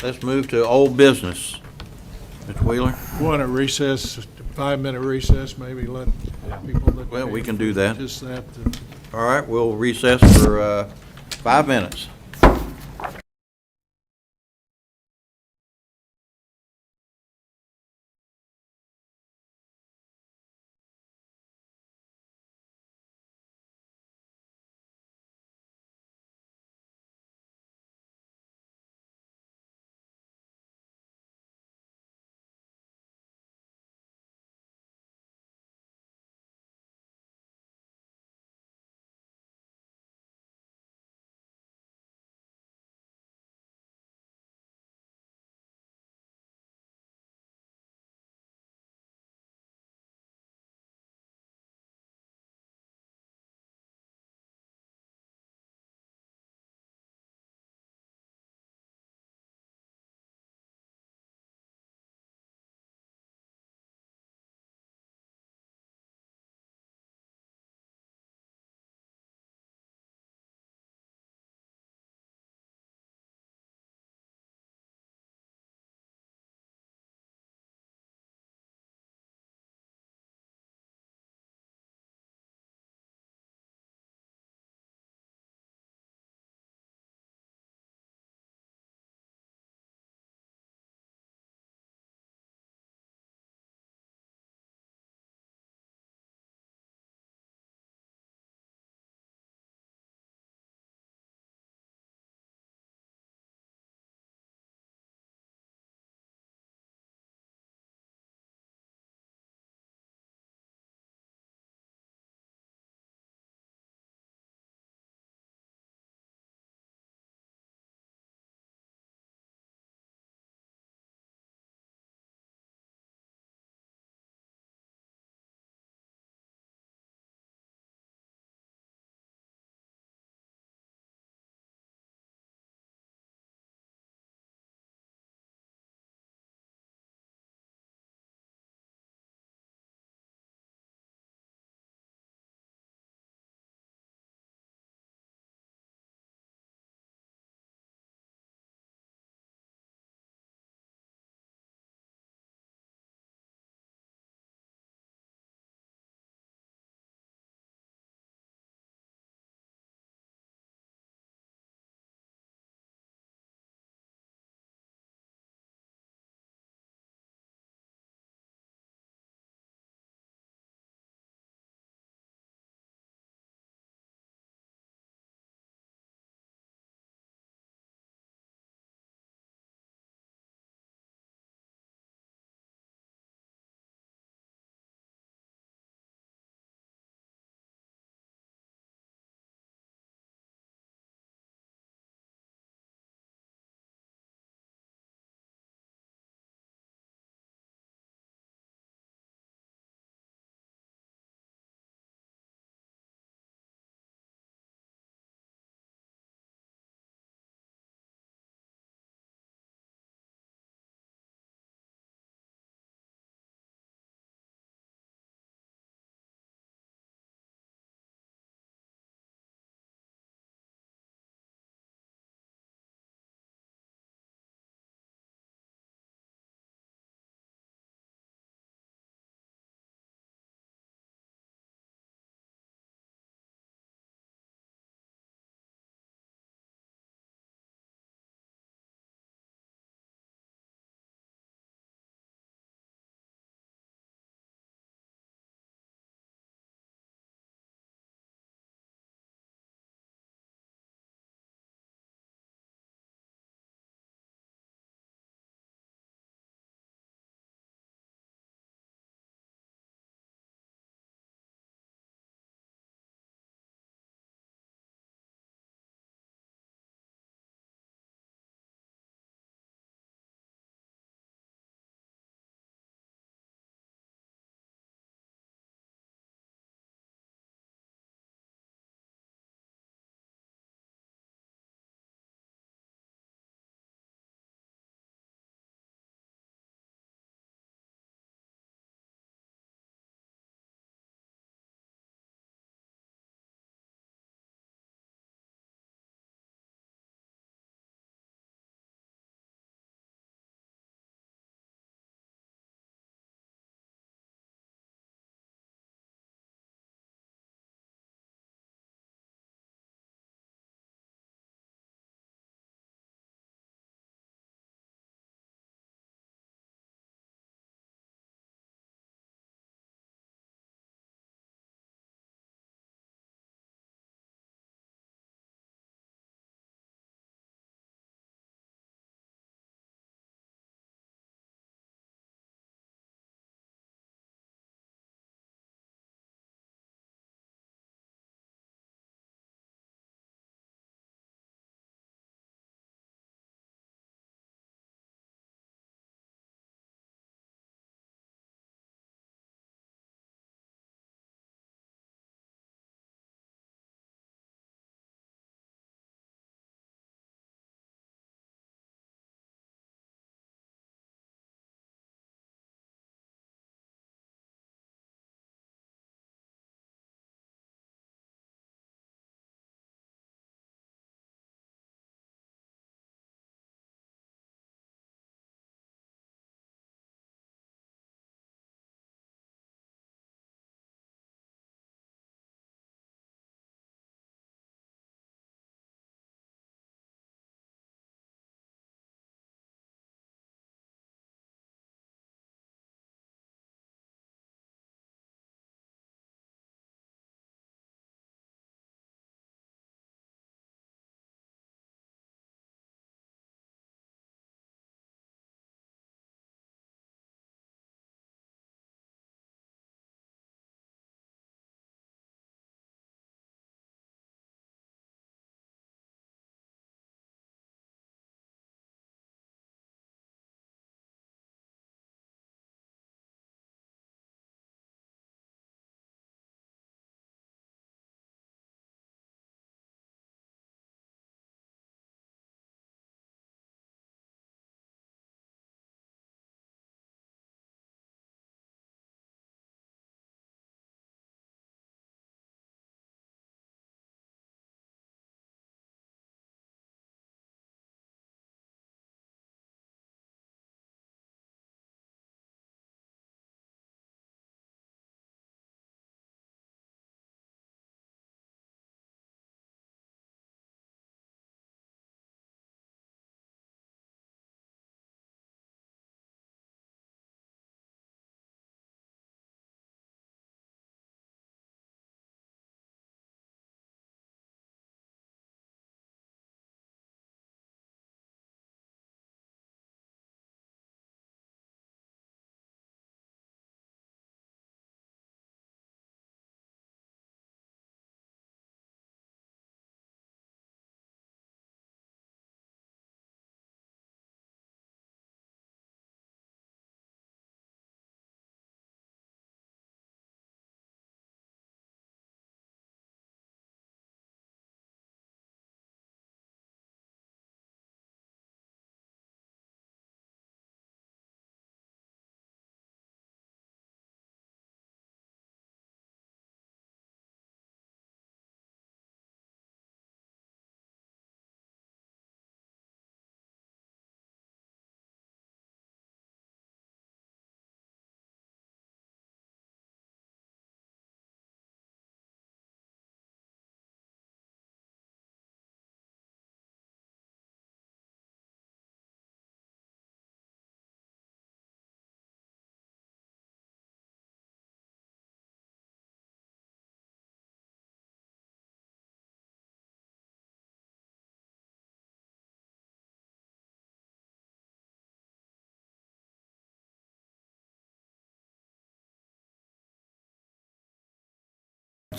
Let's move to old business. Mr. Wheeler? Want a recess, 5-minute recess, maybe let people that. Well, we can do that. Just that. All right, we'll recess for 5 minutes.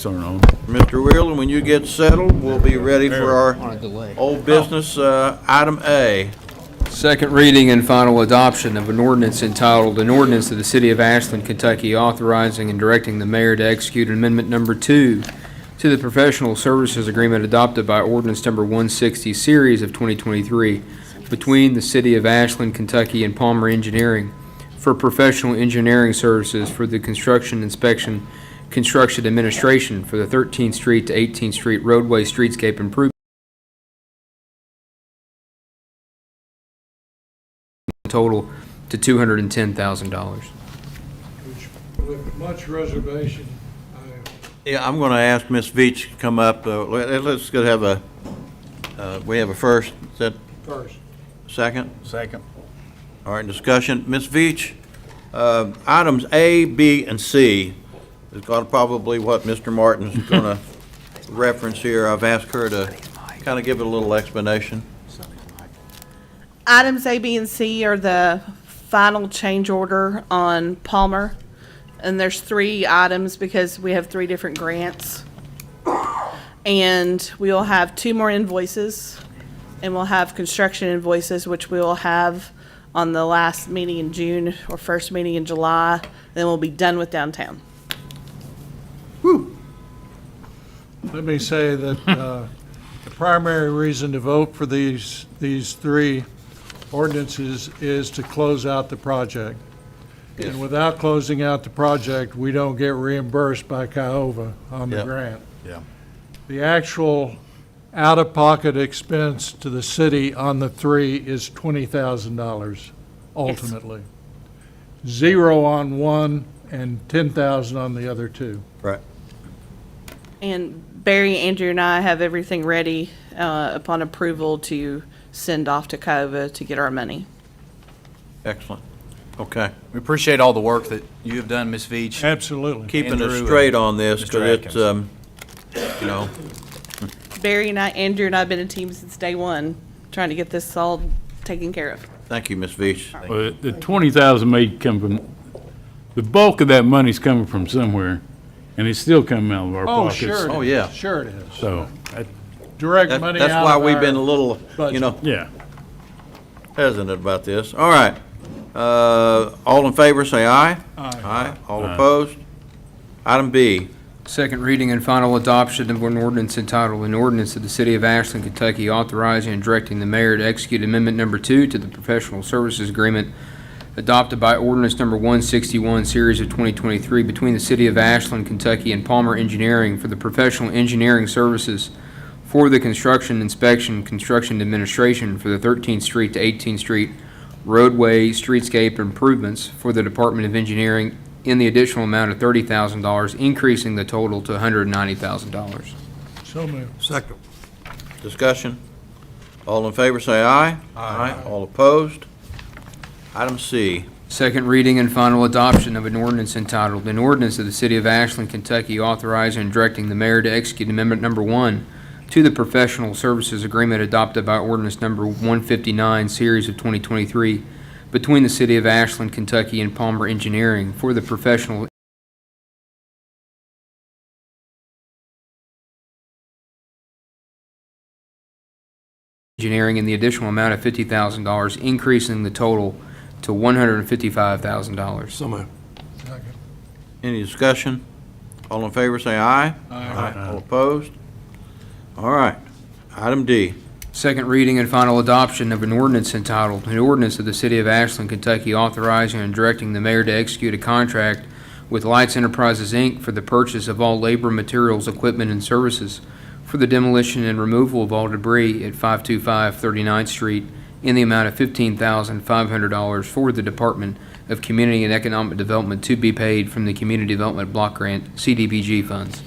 are on. Mr. Wheeler, when you get settled, we'll be ready for our old business, item A. Second reading and final adoption of an ordinance entitled, "An Ordinance of the City of Ashland, Kentucky authorizing and directing the mayor to execute Amendment Number 2 to the Professional Services Agreement adopted by Ordinance Number 160, Series of 2023, between the City of Ashland, Kentucky and Palmer Engineering for professional engineering services for the construction, inspection, construction administration for the 13th Street to 18th Street roadway streetscape improvement total to $210,000. With much reservation, Yeah, I'm going to ask Ms. Veach to come up. Let's go have a, we have a first, is that first. second? Second. All right, discussion. Ms. Veach, items A, B, and C is probably what Mr. Martin's going to reference here. I've asked her to kind of give it a little explanation. Items A, B, and C are the final change order on Palmer. And there's 3 items because we have 3 different grants. And we will have 2 more invoices. And we'll have construction invoices, which we will have on the last meeting in June or first meeting in July. Then we'll be done with downtown. Let me say that the primary reason to vote for these 3 ordinances is to close out the project. Yes. And without closing out the project, we don't get reimbursed by Caova on the Yep. grant. Yeah. The actual out-of-pocket expense to the city on the 3 is $20,000 ultimately. 0 on one and 10,000 on the other 2. Right. And Barry, Andrew, and I have everything ready upon approval to send off to COVA to get our money. Excellent. Okay. We appreciate all the work that you have done, Ms. Veach. Absolutely. Keeping us Andrew straight and on this, Mr. because it's, you know, Barry and I, Andrew and I have been a team since day one, trying to get this all taken care of. thank you, Ms. Veach. Well, the 20,000 may come from, the bulk of that money's coming from somewhere, and it's still coming out of our Oh, pockets. sure it Oh, is. yeah. Sure it is. So, Direct That- money That's out why of we've been a our little, you budget. know, yeah. hesitant about this. All right. All in favor, say aye. Aye. Aye. All Aye. opposed? Item B. Second reading and final adoption of an ordinance entitled, "An Ordinance of the City of Ashland, Kentucky authorizing and directing the mayor to execute Amendment Number 2 to the Professional Services Agreement adopted by Ordinance Number 161, Series of 2023, between the City of Ashland, Kentucky and Palmer Engineering for the professional engineering services for the construction, inspection, construction administration for the 13th Street to 18th Street roadway streetscape improvements for the Department of Engineering in the additional amount of $30,000, increasing the total to $190,000. So moved. Second. Discussion. All in favor, say aye. Aye. All opposed? Item C. Second reading and final adoption of an ordinance entitled, "An Ordinance of the City of Ashland, Kentucky authorizing and directing the mayor to execute Amendment Number 1 to the Professional Services Agreement adopted by Ordinance Number 159, Series of 2023, between the City of Ashland, Kentucky and Palmer Engineering for the professional engineering in the additional amount of $50,000, increasing the total to $155,000. So moved. Any discussion? All in favor, say aye. Aye. All opposed? All right. Item D. Second reading and final adoption of an ordinance entitled, "An Ordinance of the City of Ashland, Kentucky authorizing and directing the mayor to execute a contract with Lights Enterprises, Inc. for the purchase of all labor, materials, equipment, and services for the demolition and removal of all debris at 525 39th Street in the amount of $15,500 for the Department of Community and Economic Development to be paid from the Community Development Block Grant, CDBG funds."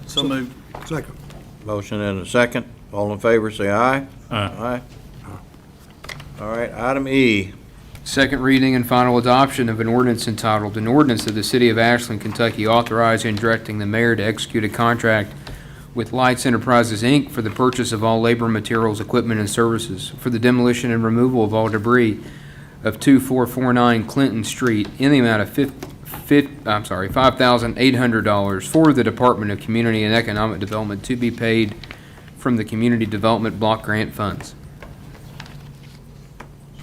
So moved. Second. Motion and a second. All in favor, say aye. Aye. All right, item E. Second reading and final adoption of an ordinance entitled, "An Ordinance of the City of Ashland, Kentucky authorizing and directing the mayor to execute a contract with Lights Enterprises, Inc. for the purchase of all labor, materials, equipment, and services for the demolition and removal of all debris of 2449 Clinton Street in the amount of $5,800 for the Department of Community and Economic Development to be paid from the Community Development Block Grant Funds.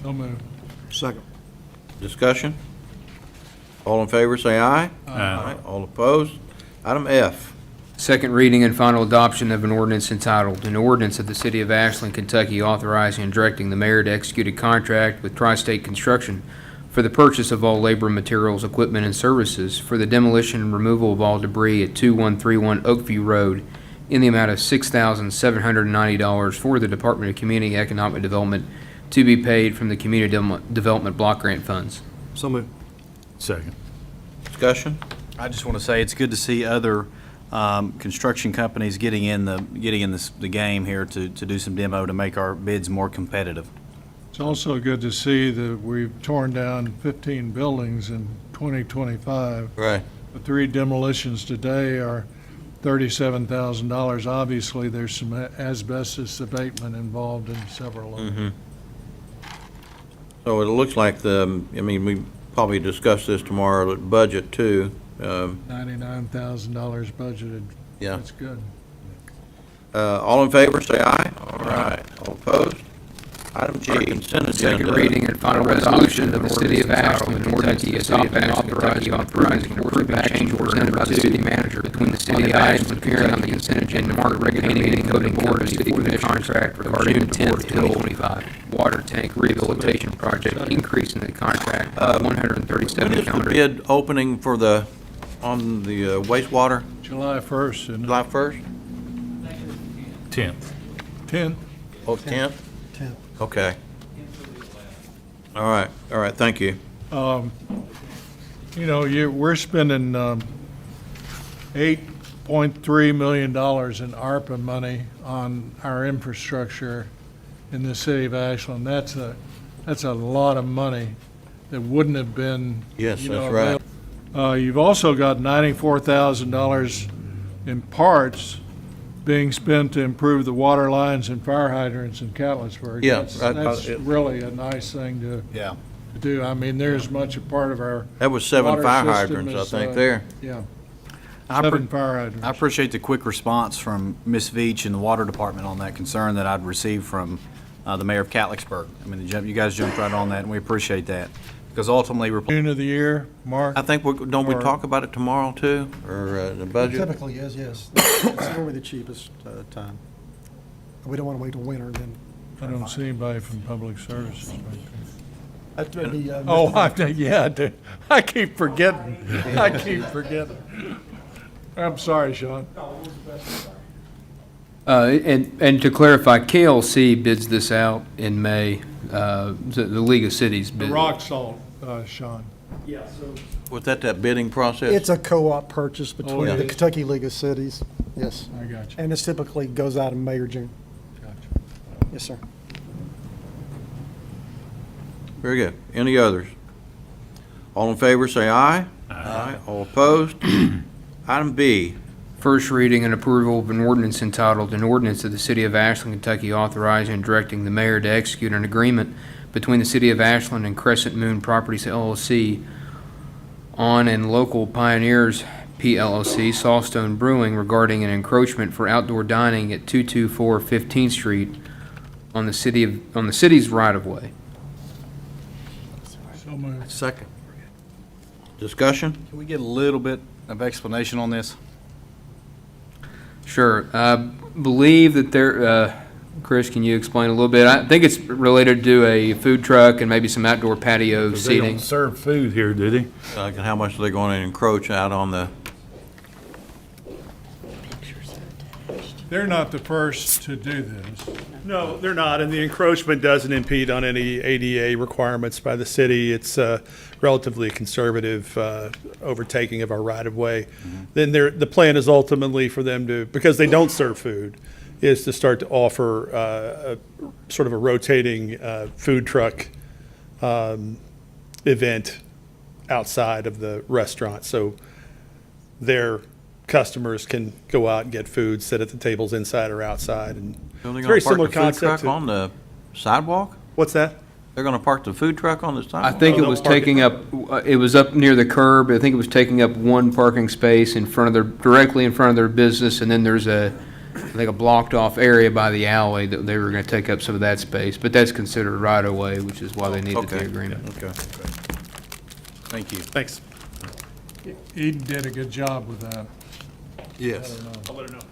So moved. Second. Discussion? All in favor, say aye. Aye. All opposed? Item F. Second reading and final adoption of an ordinance entitled, "An Ordinance of the City of Ashland, Kentucky authorizing and directing the mayor to execute a contract with Tri-State Construction for the purchase of all labor, materials, equipment, and services for the demolition and removal of all debris at 2131 Oakview Road in the amount of $6,790 for the Department of Community and Economic Development to be paid from the Community Development Block Grant Funds." So moved. Second. Discussion? I just want to say it's good to see other construction companies getting in the game here to do some demo to make our bids more competitive. It's also good to see that we've torn down 15 buildings in 2025. Right. The 3 demolitions today are $37,000. Obviously, there's some asbestos abatement involved in several of them. So it looks like we probably discuss this tomorrow at budget too. $99,000 budgeted. Yeah. That's good. All in favor, say aye. All right. All opposed? Item G, consent agenda. Second reading and final resolution of the City of Ashland, Kentucky, adopting, authorizing, and approving change order number by the city manager between the City of Ashland, appearing on the consent agenda, marked regular meeting, coding board of city commissioners contract regarding June 10th, 2025 water tank rehabilitation project, increasing the contract by When $137 is the calendar. bid opening for on the wastewater? July 1st, isn't it? July 1st? 10th. 10? Oh, 10th? 10th. Okay. All right, thank you. We're spending $8.3 million in ARPA money on our infrastructure in the city of Ashland. That's a lot of money that wouldn't have been. Yes, that's right. You've also got $94,000 in parts being spent to improve the water lines and fire hydrants in Catlettsburg. Yeah, That's really a nice thing to do. I mean, they're as much a part of our That was 7 water fire system hydrants, I as, think, there. Yeah. I 7 fire hydrants. I appreciate the quick response from Ms. Veach and the Water Department on that concern that I'd received from the mayor of Catlettsburg. I mean, you guys jumped right on that, and we appreciate that. Because ultimately, June of the year, Mark? I think, don't we Or- talk about it tomorrow, too, or the budget? Typically is, yes. It's normally the cheapest time. We don't want to wait till winter, then. I don't see anybody from Public Services. That would be, Yeah, I do. I keep forgetting. I'm sorry, Sean. And to clarify, KLC bids this out in May, the League of Cities The bid. rock salt, Sean. Was that bidding process? it's a co-op purchase between yeah. the Kentucky League of Cities, yes. I got you. And this typically goes out in May or June. Yes, sir. Very good. Any others? All in favor, say aye. Aye. All opposed? Item B. First reading and approval of an ordinance entitled, "An Ordinance of the City of Ashland, Kentucky authorizing and directing the mayor to execute an agreement between the City of Ashland and Crescent Moon Properties LLC on and Local Pioneers PLLC, Sawstone Brewing, regarding an encroachment for outdoor dining at 224 15th Street on the city's right-of-way." So moved. Second. Discussion? can we get a little bit of explanation on this? Sure. I believe that Chris, can you explain a little bit? I think it's related to a food truck and maybe some outdoor patio They seating. don't serve food here, do they? And how much are they going to encroach out on the, They're not the first to do this. No, they're not, and the encroachment doesn't impede on any ADA requirements by the city. It's relatively conservative overtaking of our right-of-way. Then the plan is ultimately for them to, because they don't serve food, is to start to offer a sort of a rotating food truck event outside of the restaurant. So their customers can go out and get food, sit at the tables inside or outside, and are they it's going very to park similar the food concept. truck on the sidewalk? What's that? They're gonna park the food truck on the sidewalk? I think it was taking up, it was up near the curb. I think it was taking up one parking space in front of their, directly in front of their business, and then there's I think a blocked off area by the alley that they were gonna take up some of that space, but that's considered right of way, which is why they needed the Okay. agreement. Okay. Thank you. Thanks. Eden did a good job with that. Yes. I'll let her know.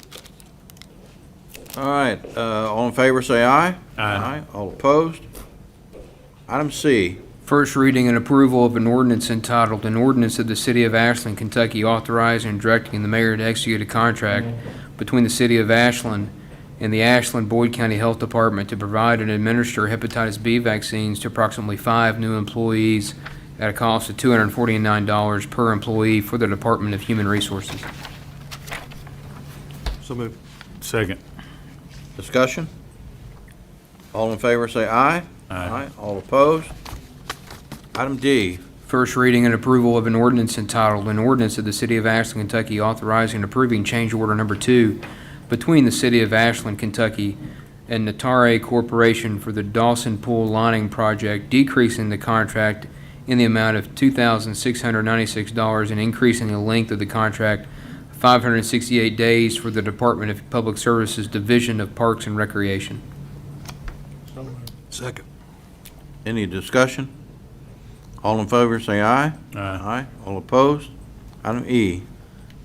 All right, all in favor, say aye. Aye. All opposed? Item C, First reading and approval of an ordinance entitled, "An Ordinance of the City of Ashland, Kentucky authorizing and directing the mayor to execute a contract between the City of Ashland and the Ashland Boyd County Health Department to provide and administer hepatitis B vaccines to approximately 5 new employees at a cost of $249 per employee for the Department of Human Resources." So moved. Second. discussion? All in favor, say aye. Aye. All opposed? Item D, First reading and approval of an ordinance entitled, "An Ordinance of the City of Ashland, Kentucky authorizing and approving change order number 2 between the City of Ashland, Kentucky and Natare Corporation for the Dawson Pool Lining Project, decreasing the contract in the amount of $2,696 and increasing the length of the contract 568 days for the Department of Public Services Division of Parks and Recreation." Second. any discussion? All in favor, say aye. Aye. All opposed? Item E,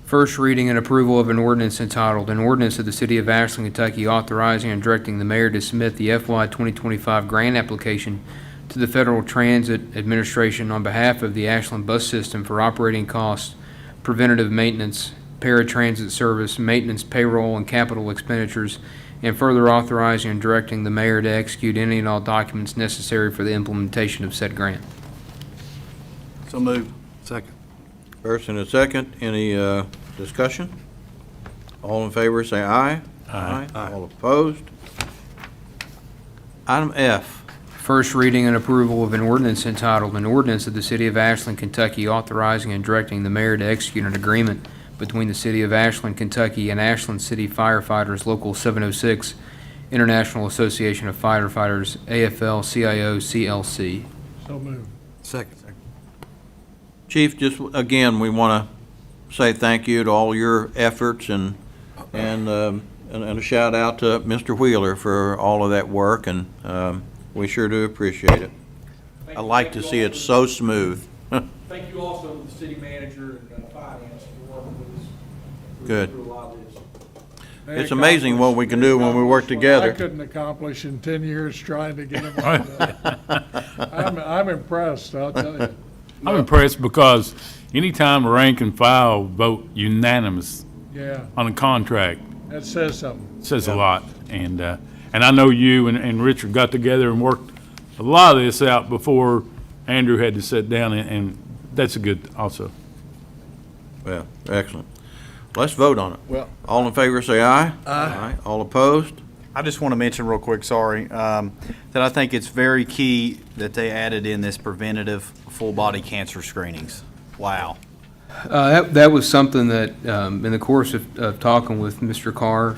First reading and approval of an ordinance entitled, "An Ordinance of the City of Ashland, Kentucky authorizing and directing the mayor to submit the FY 2025 grant application to the Federal Transit Administration on behalf of the Ashland Bus System for operating costs, preventative maintenance, paratransit service, maintenance, payroll, and capital expenditures, and further authorizing and directing the mayor to execute any and all documents necessary for the implementation of said grant." So moved. Second. first and a second, any discussion? All in favor, say aye. Aye. All opposed? Item F, First reading and approval of an ordinance entitled, "An Ordinance of the City of Ashland, Kentucky authorizing and directing the mayor to execute an agreement between the City of Ashland, Kentucky and Ashland City Firefighters Local 706, International Association of Firefighters, AFL-CIO CLC." So moved. Second. Chief, just again, we want to say thank you to all your efforts and a shout out to Mr. Wheeler for all of that work, and we sure do appreciate it. I like to see it so smooth. Thank you also to the city manager and finance for working with us. Good. Through a lot of this. They It's amazing what we can do when we work I together. couldn't accomplish in 10 years trying to get them all done. I'm impressed, I'll tell you. I'm impressed because anytime a rank and file vote unanimous Yeah, on a contract, that says something. it says a lot. And I know you and Richard got together and worked a lot of this out before Andrew had to sit down, and that's a good also. Well, excellent. Let's vote on it. Well- All in favor, say aye. Aye. All opposed? I just want to mention real quick, sorry, that I think it's very key that they added in this preventative full-body cancer screenings. Wow. That was something that, in the course of talking with Mr. Carr,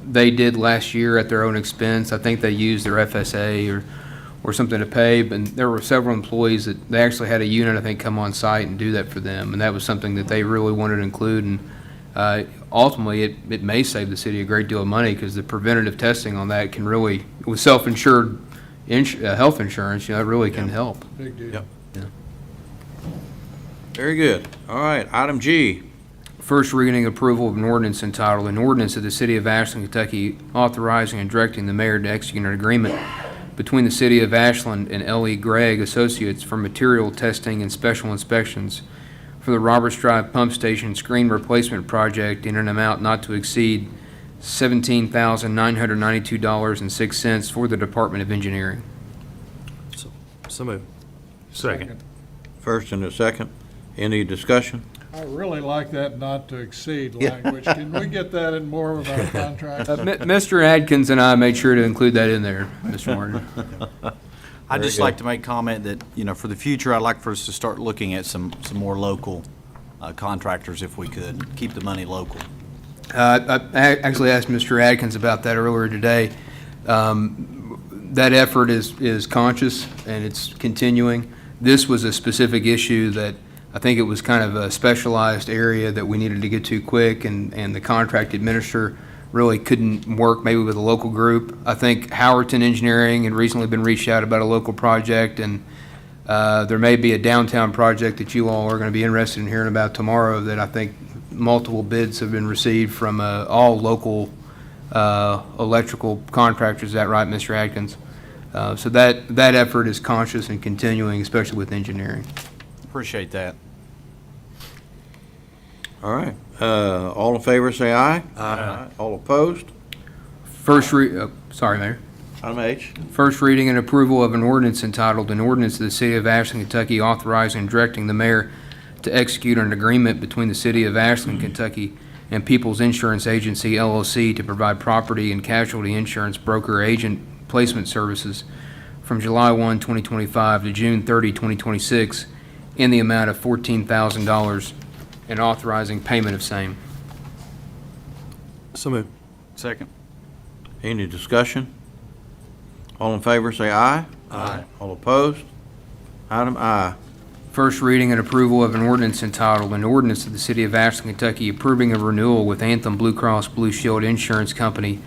they did last year at their own expense. I think they used their FSA or something to pay, but there were several employees that they actually had a unit, I think, come on site and do that for them. And that was something that they really wanted to include. And ultimately, it may save the city a great deal of money because the preventative testing on that can really, with self-insured health insurance, it really can help. Big deal. Yep. Very good. All right, item G. First reading approval of an ordinance entitled, "An Ordinance of the City of Ashland, Kentucky authorizing and directing the mayor to execute an agreement between the City of Ashland and L.E. Gregg Associates for material testing and special inspections for the Roberts Drive Pump Station Screen Replacement Project in an amount not to exceed $17,992.06 for the Department of Engineering." So moved. Second. First and a second. Any discussion? I really like that not to exceed language. Can we get that in more of our contracts? Mr. Adkins and I made sure to include that in there, Mr. Martin. I'd Very just good. like to make comment that, for the future, I'd like for us to start looking at some more local contractors if we could, keep the money local. I actually asked Mr. Adkins about that earlier today. That effort is conscious and it's continuing. This was a specific issue that I think it was kind of a specialized area that we needed to get to quick, and the contract administrator really couldn't work maybe with a local group. I think Howerton Engineering had recently been reached out about a local project, and there may be a downtown project that you all are going to be interested in hearing about tomorrow that I think multiple bids have been received from all local electrical contractors. Is that right, Mr. Atkins? So that effort is conscious and continuing, especially with engineering. Appreciate that. All right. All in favor, say aye. Aye. All opposed? Sorry, Mayor. Item H. First reading and approval of an ordinance entitled, "An Ordinance of the City of Ashland, Kentucky authorizing and directing the mayor to execute an agreement between the City of Ashland, Kentucky and People's Insurance Agency, LLC, to provide property and casualty insurance broker agent placement services from July 1, 2025 to June 30, 2026 in the amount of $14,000 and authorizing payment of same." So moved. Second. Any discussion? All in favor, say aye. Aye. All opposed? Item I. First reading and approval of an ordinance entitled, "An Ordinance of the City of Ashland, Kentucky approving a renewal with Anthem Blue Cross Blue Shield Insurance Company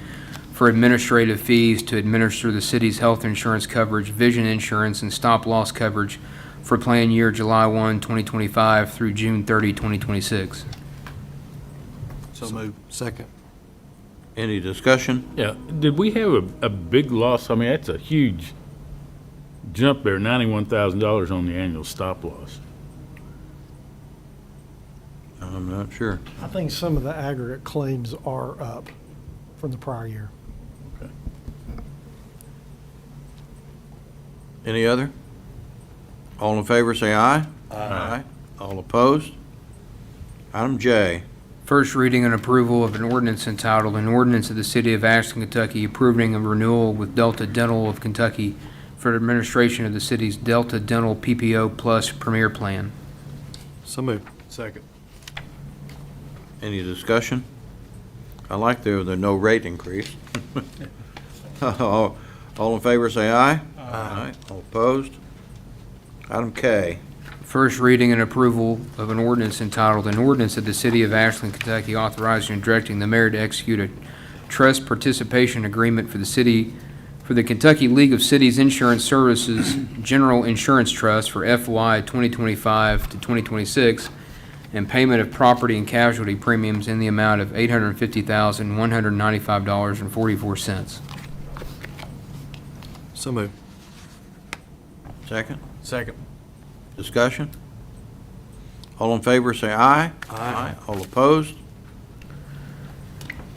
for administrative fees to administer the city's health insurance coverage, vision insurance, and stop-loss coverage for plan year July 1, 2025 through June 30, 2026. So moved. Second. Any discussion? Yeah, did we have a big loss? I mean, that's a huge jump there, $91,000 on the annual stop loss. I'm not sure. I think some of the aggregate claims are up from the prior year. Any other? All in favor, say aye. Aye. All opposed? Item J. First reading and approval of an ordinance entitled, "An Ordinance of the City of Ashland, Kentucky approving a renewal with Delta Dental of Kentucky for administration of the city's Delta Dental PPO Plus Premier Plan." So moved. Second. Any discussion? I like the no rate increase. All in favor, say aye. Aye. All opposed? Item K. First reading and approval of an ordinance entitled, "An Ordinance of the City of Ashland, Kentucky authorizing and directing the mayor to execute a trust participation agreement for the Kentucky League of Cities Insurance Services General Insurance Trust for FY 2025 to 2026 and payment of property and casualty premiums in the amount of $850,195.44. So moved. Second? Second. Discussion? All in favor, say aye. Aye. All opposed?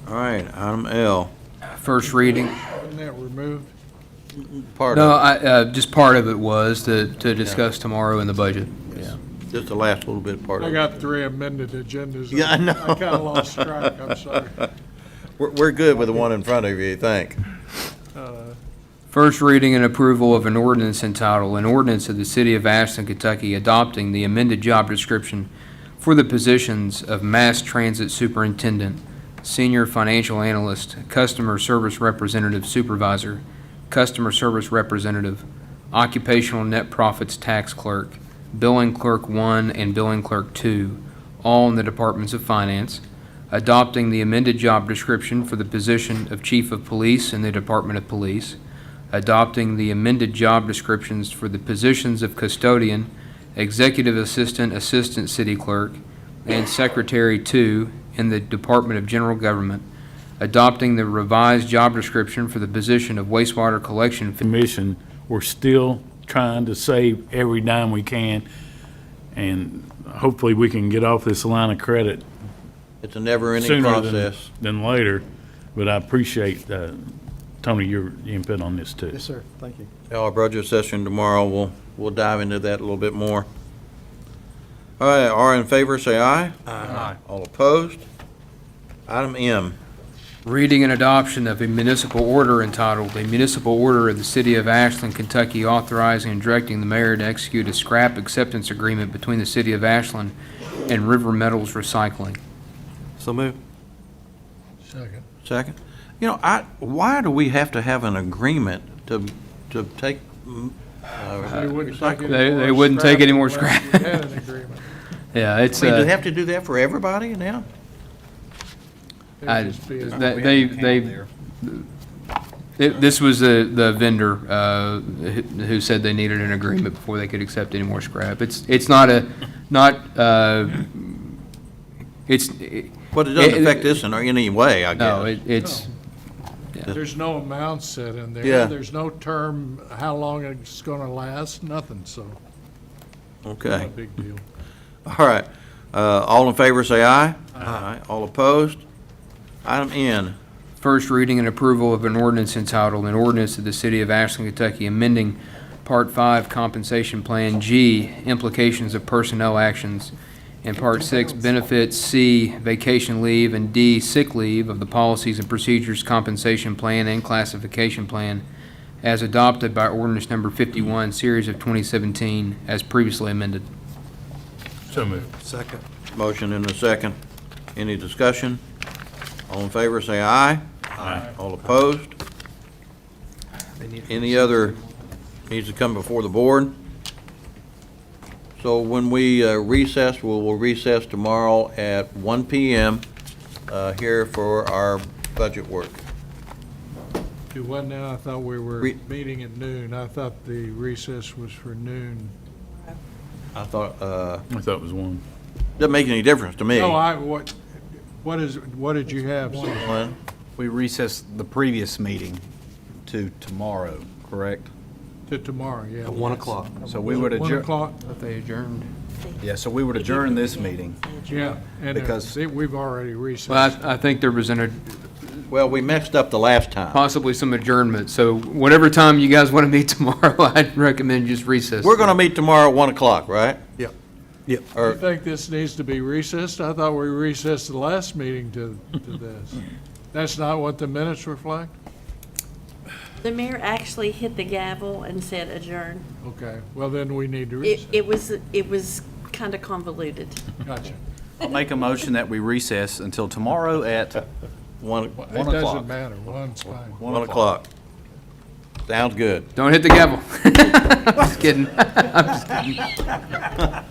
All right, item L. First reading. Wasn't that removed? Part No, of just part of it was to discuss tomorrow in the budget. it. Just the last little bit part I of it. got 3 amended agendas. Yeah, I know. I kind of lost track, I'm sorry. We're good with the one in front of you, I think. First reading and approval of an ordinance entitled, "An Ordinance of the City of Ashland, Kentucky adopting the amended job description for the positions of Mass Transit Superintendent, Senior Financial Analyst, Customer Service Representative Supervisor, Customer Service Representative, Occupational Net Profits Tax Clerk, Billing Clerk 1 and Billing Clerk 2, all in the Departments of Finance, adopting the amended job description for the position of Chief of Police in the Department of Police, adopting the amended job descriptions for the positions of Custodian, Executive Assistant, Assistant City Clerk, and Secretary 2 in the Department of General Government, adopting the revised job description for the position of Wastewater Collection Commission, we're still trying to save every dime we can, and hopefully we can get off this line of credit It's a never-ending sooner process. than later, but I appreciate, Tony, your input on this too. Yes, sir. Thank you. Our budget session tomorrow, we'll dive into that a little bit more. All right, all in favor, say aye. Aye. All opposed? Item M. Reading and adoption of a municipal order entitled, "A Municipal Order of the City of Ashland, Kentucky authorizing and directing the mayor to execute a scrap acceptance agreement between the City of Ashland and River Metals Recycling." So moved. Second. Second. You know, why do we have to have an agreement to take, They wouldn't take any They more wouldn't take any more unless scrap. we had an agreement. Yeah, it's, I mean, do they have to do that for everybody now? It'd just be a- This was the vendor who said they needed an agreement before they could accept any more scrap. It's not a, it's. But it doesn't affect this in any way, I guess. No, it's, There's no amount set in there. Yeah. There's no term, how long it's gonna last, nothing, so. Not Okay. a big deal. All right. All in favor, say aye. Aye. All opposed? Item N. first reading and approval of an ordinance entitled, an ordinance of the City of Ashland, Kentucky, amending Part 5 Compensation Plan, G, Implications of Personnel Actions, and Part 6 Benefits, C, Vacation Leave, and D, Sick Leave of the Policies and Procedures Compensation Plan and Classification Plan as adopted by ordinance number 51, Series of 2017, as previously amended. So moved. Second. Motion and a second. Any discussion? All in favor, say aye. Aye. All opposed? Any other needs to come before the board? So when we recess, we'll recess tomorrow at 1 PM here for our budget work. Do what now? I thought we were Re- meeting at noon. I thought the recess was for noon. I thought, I thought it was one. doesn't make any difference to me. No, what did you have? Steve? Glenn? We recessed the previous meeting to tomorrow, correct? To tomorrow, yeah. At 1 o'clock. So we would 1 adjourn, o'clock? If they adjourned. yeah, so we would adjourn this meeting. Yeah, and Because- we've already recessed. Well, I think there was Well, we messed up the last time. possibly some adjournment, so whatever time you guys want to meet tomorrow, I'd recommend just recess. We're going to meet tomorrow at 1 o'clock, right? Yep. You Or, think this needs to be recessed? I thought we recessed the last meeting to this. That's not what the minutes reflect? The mayor actually hit the gavel and said adjourn. Okay, well then we need to recess. It was kind of convoluted. Gotcha. I'll make a motion that we recess until tomorrow at 1 It 1 doesn't o'clock. matter, one's fine. 1 o'clock. Sounds good. Don't hit the gavel. I'm just kidding. I'm just kidding.